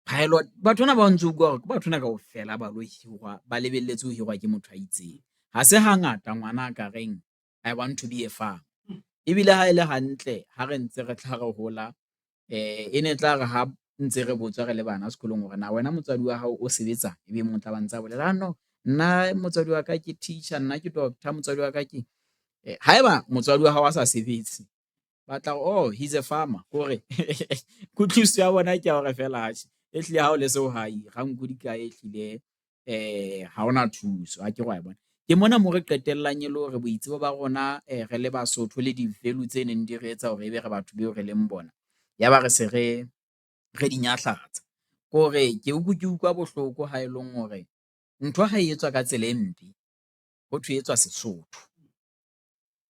pilot. Batho bana ba ntse utlwa hore ke batho bana kaofela ba lo hirwa, ba lebelletse ho hirwa ke motho a itseng. Ha se hangata ngwana a ka reng I want to be a farmer. Ebile ha e le hantle ha re ntse re tla re hola e ne tla re ha ntse re botswa re le bana sekolong hore na wena motswadi wa hao o sebetsa ebe mo tla ba ntse a bolela no nna motswadi wa ka ke teacher, nna ke doctor, motswadi wa ka ke haeba motswadi wa hao a sa sebetse batla oh he's a farmer kore kutlwisiso ya bona ke ya hore fela atjhe ehlile ha o le sehwai ranku di kae ehlile ha ona thuso ha ke wa bona. Ke mona mo re qetellang e le hore boitsebo ba rona re le Basotho le di-value tse neng di re etsa hore ebe re batho beo re leng bona ya ba re se re di nyahlatsa kore ke utlwa bohloko ha e leng hore ntho ha e etswa ka tsela e mpe ho thwe etswa Sesotho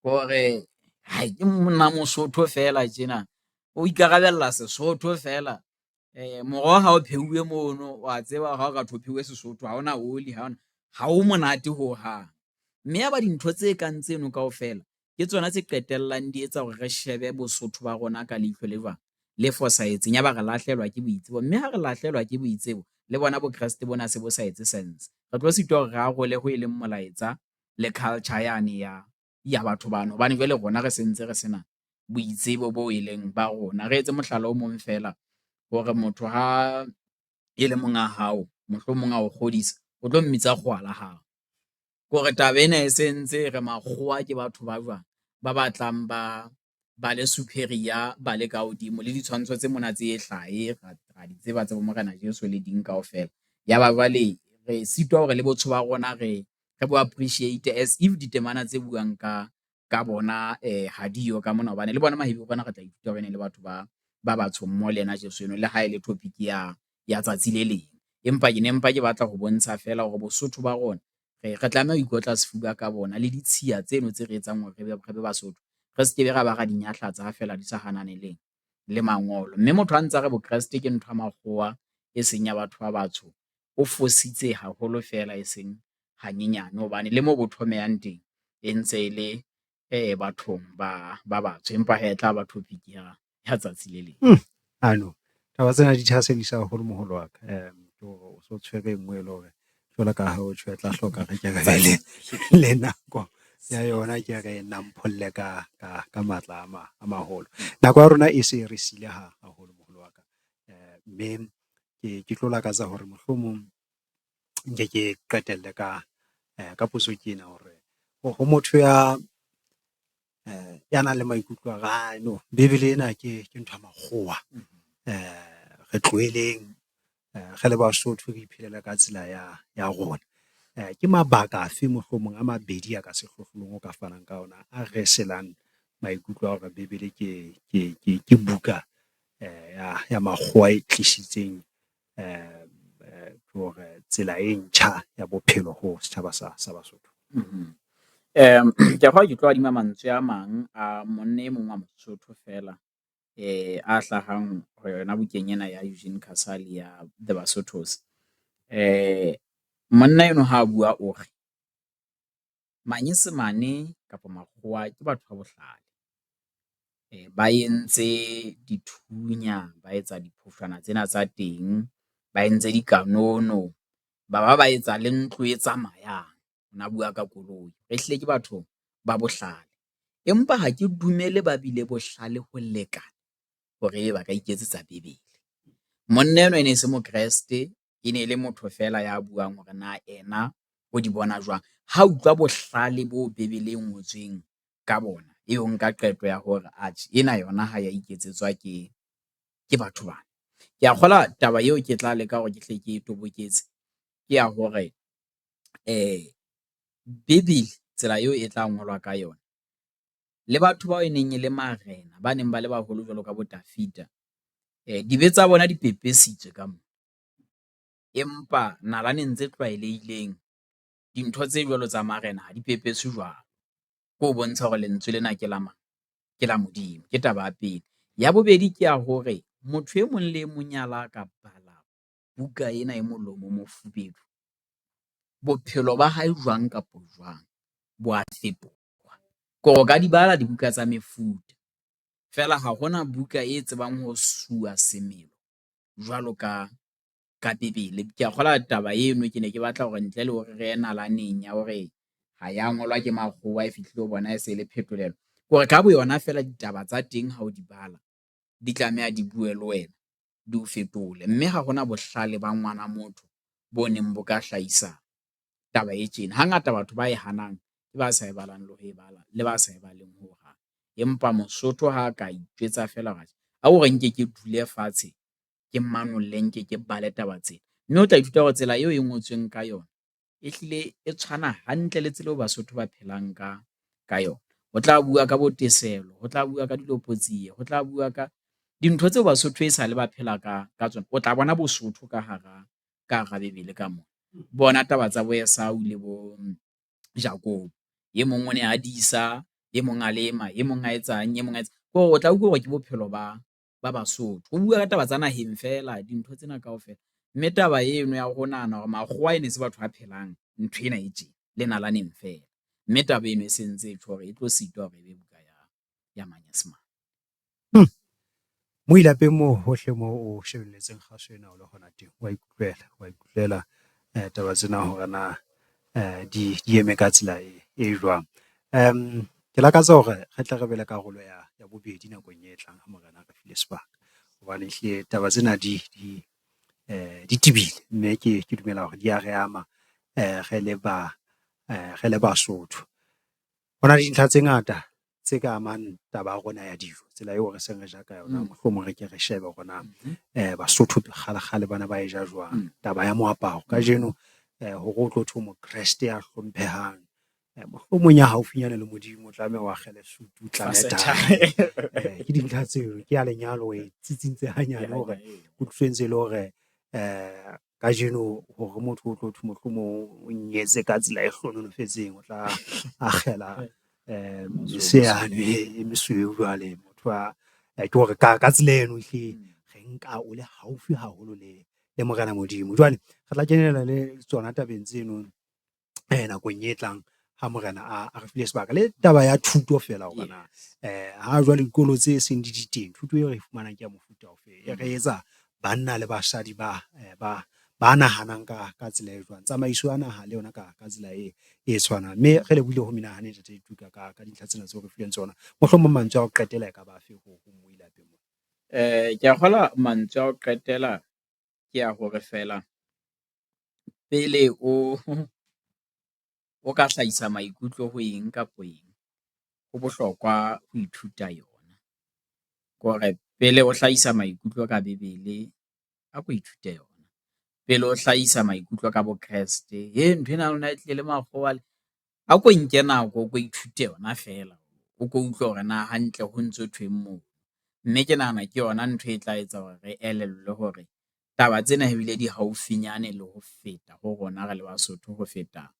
hore hai ke mona Mosotho fela tjena o ikarabella Sesotho fela moroho ha o pheuwe mono wa tseba ha o ka thophiwe Sesotho ha ona oli ha o monate ho hang. Mme ya ba dintho tse kang tseno kaofela ke tsona tse qetellang di etsa hore re shebe Bosotho ba rona ka leihlo le jwang le fosahetseng ya ba re lahlehelwa ke boitsebo, mme ha re lahlehelwa ke boitsebo le bona bokreste bona se bo sa etse sense. Re tlo sitwa hore re arole ho e leng molaetsa le culture yane ya batho bano hobane jwale rona re sentse re sena boitsebo bo e leng ba rona. Re etse mohlala o mong fela hore motho ha e le monga hao mohlomong a o kgodisa o tlo mmitsa kgowa la hao kore taba ena e sentse re makgowa ke batho ba jwang ba batlang ba le superior ba le ka hodimo le ditshwantsho tse mona tse hlahe ra di tseba tsa bo Morena Jesu le ding kaofela ya ba jwale re sitwa hore le botho ba rona re bo appreciate as if ditemana tse buang ka bona ha diyo ka mona hobane le bona mahebi bona re tla ithuta hore ne le batho ba batsho mmoho le yena Jesu eno le ha e le topic ya tsatsi le leng. Empa ke batla ho bontsha fela hore Bosotho ba rona re tlameha ho ikotla sefuba ka bona le ditshiya tseno tse re etsang hore re be Basotho re se ke be ra ba ra di nyahlatsa ha fela di sa hananeleng le mangolo. Mme motho a ntsa re bokreste ke ntho ya makgowa e seng ya batho ba batsho o fositse haholo fela e seng hanyenyane hobane le mo bo thomeyang teng e ntse e le bathong ba batsho empa ha e tla ba topic ya tsatsi le leng. Ano taba tsena di thaselisa haholo moholo wa ka ke hore o so tshwere nngwe e le hore jwalo ka ha o tshwe tla hloka re ke re le nako ya yona ke re nampholle ka matla a maholo. Nako ya rona e se re sile haholo moholo wa ka mme ke tlo lakatsa hore mohlomong nke ke qetelle ka potso ke ena hore ho motho ya nang le maikutlo a ga no Bebele ena ke ntho ya makgowa re tlohelleng re le Basotho re iphelela ka tsela ya rona. Ke mabaka afe mohlomong a mabedi a ka sehlohlolong o ka fanang ka ona a reselang maikutlo a hore Bebele ke buka ya makgowa e tlisitseng hore tsela e ntjha ya bophelo ho setjhaba sa Basotho. Ke ke tlo adima mantswe a mang a monna e mong wa Mosotho fela a hlahang ho yona bukeng ena ya Eugene Casale ya The Basothos. Monna enwa ha bua o re Manyesemane kapa makgowa ke batho ba bohlale ba entse dithunya, ba etsa diphoofana tsena tsa teng, ba entse dikanono, ba etsa le ntlo e tsamayang. Na bua ka koloi ehlile ke batho ba bohlale empa ha ke dumele ba bile bohlale ho lekana hore ba ka iketsetsa Bebele. Monna enwa e ne se mokreste e ne le motho fela ya buang hore na ena o di bona jwang ha utlwa bohlale bo Bebele e ngotsweng ka bona eo nka qeto ya hore atjhe ena yona ha ya iketsetswa ke batho bana. Ke a kgola taba eo ke tla leka hore ke hle ke toboketse ke ya hore Bebele tsela eo e tla ngolwa ka yona le batho bao e neng e le marena ba neng ba le baholo jwalo ka bo Dafita Dibe tsa bona di pepesitswe ka moo. Empa nalaneng tse tlwaelehileng, dintho tse jwalo tsa marena ha di pepeswe jwalo. Ke ho bontsha hore lentswe lena ke la mang? Ke la Modimo, ke taba ya pele. Ya bobedi ke ya hore motho e mong le e mong ya la ka bala buka ena e molomo mofubedu, bophelo ba hae jwang kapo jwang bo a fetoha. Ke hore o ka di bala dibuka tsa mefuta, feela ha hona buka e tsebang ho suwa semelo jwalo ka Bebele. Ke a kgolwa taba eno ke ne ke batla hore ntle le hore re ye nalaneng ya hore ha ya ngolwa ke makgowa, e fihlile ho bona e se le phetolelo. Ke hore ka boyona feela ditaba tsa teng ha o di bala, di tlameha di bue le wena, di o fetole. Mme ha hona bohlale ba ngwana motho bo neng bo ka hlahisa taba e tjena. Hangata batho ba e hanang ke ba sa e balang le ho e bala, le ba sa e baleng hohang. Empa Mosotho ha ka itjwetsa feela hore ha o re nke ke dule fatshe, ke manolle nke ke bale taba tsena. Mme o tla ithuta hore tsela eo e ngotsweng ka yona ehlile e tshwana hantle le tsela eo Basotho ba phelang ka yona. Ho tla bua ka bo teselo, ho tla bua ka dilopotsiye, ho tla bua ka dintho tseo Basotho e sale ba phela ka tsona. O tla bona Bosotho ka hara Bebele ka moo. Bona taba tsa bo Esau le bo Jakobo. E mong o ne a disa, e mong a lema, e mong a etsang, e mong a etsa. Ke hore o tla utlwa hore ke bophelo ba Basotho. Ho bua ka taba tsa naheng feela, dintho tsena kaofela. Mme taba eno ya ho nahana hore makgowa e ne se batho ba phelang ntho ena e tjena le nalaneng feela. Mme taba eno e sentse e tjho hore e tlo sitwa hore ebe buka ya manyesemane. Mo ilapeng moo hohle moo o shebelletseng kgaso ena o le hona teng, wa ikutlwela taba tsena hore na di eme ka tsela e jwang. Ke lakatsa hore re tle re be le karolo ya bobedi nakong e tlang ha morena re file sebaka, hobane hle taba tsena di tibile, mme ke dumela hore di a re ama re le Basotho. Ho na le dintlha tse ngata tse ka amang taba ya rona ya dijo, tsela eo re seng re ja ka yona. Mohlomong re ke re shebe hore na Basotho kgale bana ba e ja jwang. Taba ya moaparo kajeno, hore o tlo thwe Mokreste ya hlomphehang, mohlomong ya haufinyana le Modimo o tlameha o akgele sutu, o tlameha tahi. Ke dintlha tseo, ke ya lenyalo e tsitsintse hanyane hore o ntse le hore kajeno hore motho o tlo thwe mohlomong o nyetse ka tsela e hlononofetseng, o tla akgela e mesweu jwale motho ke hore ka tsela eno ehle re nka o le haufi haholo le Morena Modimo. Jwale re tla kenela le tsona tabeng tseno nakong e tlang ha morena a re file sebaka, le taba ya thuto feela hore na ha jwale dikolo tse seng di teng, thuto eo re e fumanang ke ya mofuta ofe, e re etsa banna le basadi ba nahanang ka tsela e jwang, tsamaiso ya naha le yona ka tsela e tshwanang. Mme re lebohile ho menahane Ntate Tuka ka dintlha tsena tseo re fileng tsona. Mohlomong mantswe a ho qetela e ka ba afe ho mo ilapeng mo? Ke a kgolwa mantswe a ho qetela ke ya hore feela pele o ka hlahisa maikutlo ho eng kapo eng, ho bohlokwa ho ithuta yona. Ke hore pele o hlahisa maikutlo ka Bebele, a ko ithute yona. Pele o hlahisa maikutlo ka bo Kreste, ntho ena ya lona e tlile le makgowa le, a ko nke nako o ko ithute yona feela, o ko utlwe hore na hantle ho ntso thweng moo. Mme ke nahana ke yona ntho e tla etsa hore re elellwe hore taba tsena ebile di haufinyane le ho feta ho rona re le Basotho, ho feta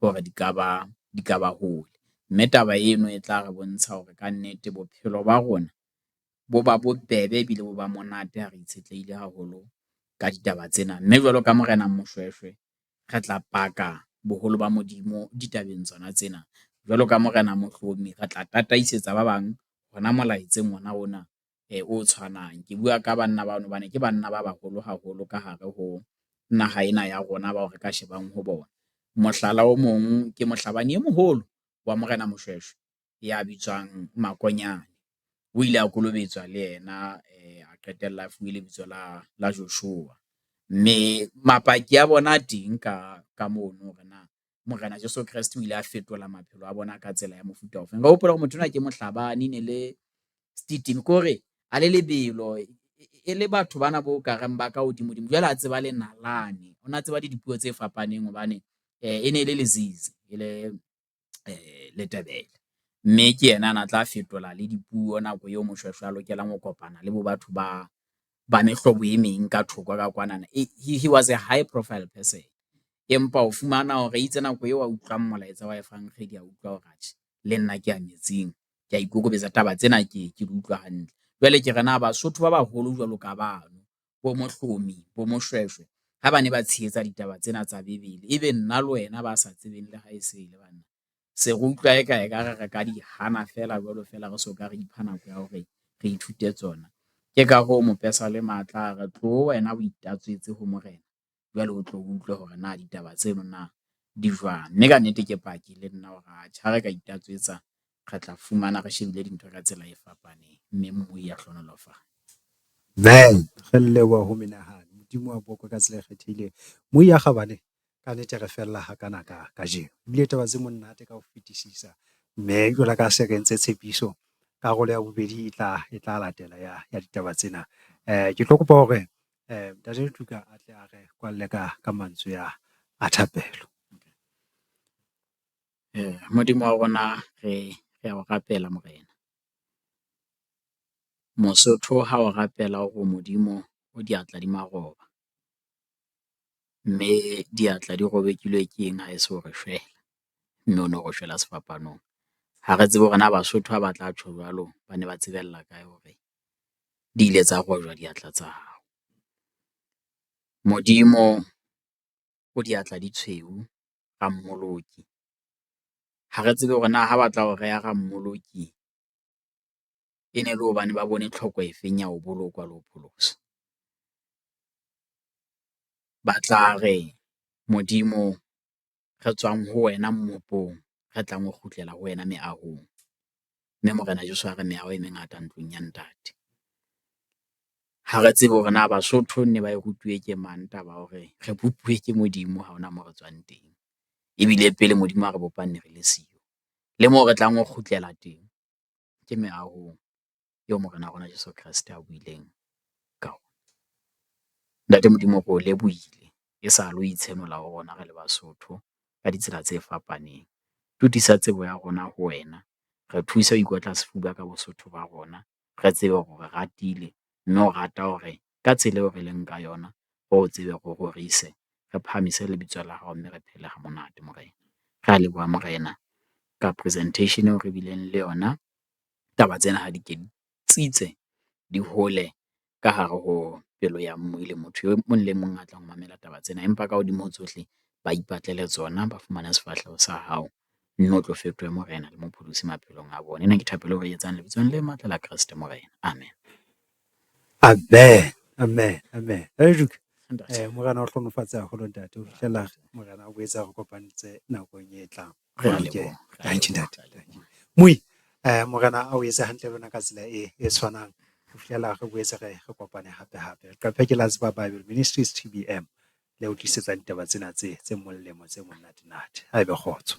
hore di ka ba hole. Mme taba eno e tla re bontsha hore kannete bophelo ba rona bo ba bobebe ebile bo ba monate ha re itshetlehile haholo ka ditaba tsena. Mme jwalo ka Morena Moshweshwe re tla paka boholo ba Modimo ditabeng tsona tsena. Jwalo ka Morena Mohlomi re tla tataisetsa ba bang hona molaetseng ona o tshwanang. Ke bua ka banna bano hobane ke banna ba baholo haholo ka hare ho naha ena ya rona bao re ka shebang ho bona. Mohlala o mong ke mohlabani e moholo wa Morena Moshweshwe ya bitswang Makonyane. O ile a kolobetswa le yena a qetella a fuwe lebitso la Joshua. Mme mapaki a bona a teng ka mono hore na Morena Jesu Kreste o ile a fetola maphelo a bona ka tsela ya mofuta ofeng. Nka hopola hore motho enwa ke Mohlabane, ne le Stetimi, ke hore a le lebelo e le batho bana bo ka reng ba ka hodimo-dimo. Jwale a tseba le nalane, o na tseba le dipuo tse fapaneng hobane e ne le Lezizi e le Letebele. Mme ke yena ana tla fetola le dipuo nako eo Moshweshwe a lokelang ho kopana le bo batho ba ba mehlobo e meng ka thoko ka kwanana. He was a high profile person. Empa o fumana hore itse nako eo a utlwang molaetsa wa efang kgedi, a utlwa hore atjhe le nna ke a metsing, ke a ikokobetsa taba tsena ke di utlwa hantle. Jwale ke re na Basotho ba baholo jwalo ka bano, bo Mohlomi, bo Moshweshwe, ha ba ne ba tshehetsa ditaba tsena tsa Bebele, ebe nna le wena ba sa tsebeng le ha e se le banna, se re utlwa eka re ka di hana fela jwalo fela re soka re ipha nako ya hore re ithute tsona. Ke ka ho mo pesa le matla re tlo wena o itatswetse ho morena, jwale o tlo utlwe hore na ditaba tseno na di jwang. Mme ka nnete ke paki le nna hore atjhe ha re ka itatswetsa re tla fumana re shebile dintho ka tsela e fapaneng, mme mmui ya hlonolofatsa. Man, re leboha ho menahano. Modimo wa boko ka tsela e kgethehileng. Moi ya Kgabane, ka nnete re fella hakana ka kajeno. Ebile taba tse monate ka ho fetisisa. Mme jwalo ka se re entse tshepiso, karolo ya bobedi e tla latela ya ditaba tsena. Ke tlo kopa hore Ntate Tuka a tle a re kwalle ka mantswe a thapelo. Modimo wa rona re a o rapela morena. Mosotho ha o rapela hore Modimo o diatla di maroba, mme diatla di robekilwe ke eng ha e se hore shwela, mme o no re shwela sefapanong. Ha re tsebe hore na Basotho ha ba tla tjho jwalo, ba ne ba tsebella kae hore di ile tsa rojwa diatla tsa hao. Modimo o diatla di tshweu, Rammoloki. Ha re tsebe hore na ha ba tla ho reha Rammoloki, e ne le hobane ba bone tlhoko e feng ya ho bolokwa le ho pholosa. Ba tla re Modimo re tswang ho wena mmopong, re tlang ho kgutlela ho wena meahong. Mme Morena Jesu a re meaho e mengata ntlong ya ntate. Ha re tsebe hore na Basotho ne ba e rutuwe ke mang taba hore re bopuwe ke Modimo ha hona moo re tswang teng. Ebile pele Modimo a re bopang ne re le siyo. Le moo re tlang ho kgutlela teng ke meahong eo Morena wa rona Jesu Kriste a buileng ka ona. Ntate Modimo re o lebohile e sa le o itshenola ho rona re le Basotho ka ditsela tse fapaneng. Tutisa tsebo ya rona ho wena, re thusa ho ikotla sefuba ka Bosotho ba rona, re tsebe hore re ratile, mme o rata hore ka tsela eo re leng ka yona re o tsebe re rorise, re phahamise lebitso la hao, mme re phele ha monate morena. Re a leboha morena ka presentation eo re bileng le yona. Taba tsena ha di ke tsitse di hole ka hare ho pelo ya mmui le motho e mong le mong a tlang ho mamela taba tsena, empa ka hodimo ho tsohle ba ipatlele tsona, ba fumane sefahleho sa hao, mme o tlo fetohe morena le mopholosi maphelong a bona. Ena ke thapelo re etsang lebitsong le matla la Kreste morena. Amen. Amen. Amen. Amen. Ntate. Morena o hlonofatse haholo ntate. O fihlela morena o boetse re kopanetse nakong e tlang. Re a leboha. Moi, morena a o etse hantle lona ka tsela e tshwanang. Ho fihlela re boetse re kopane hape. Qaphe ke la tseba Bible Ministries TBM le o tlisetsang ditaba tsena tse molemo tse monate. Ha ebe kgotso.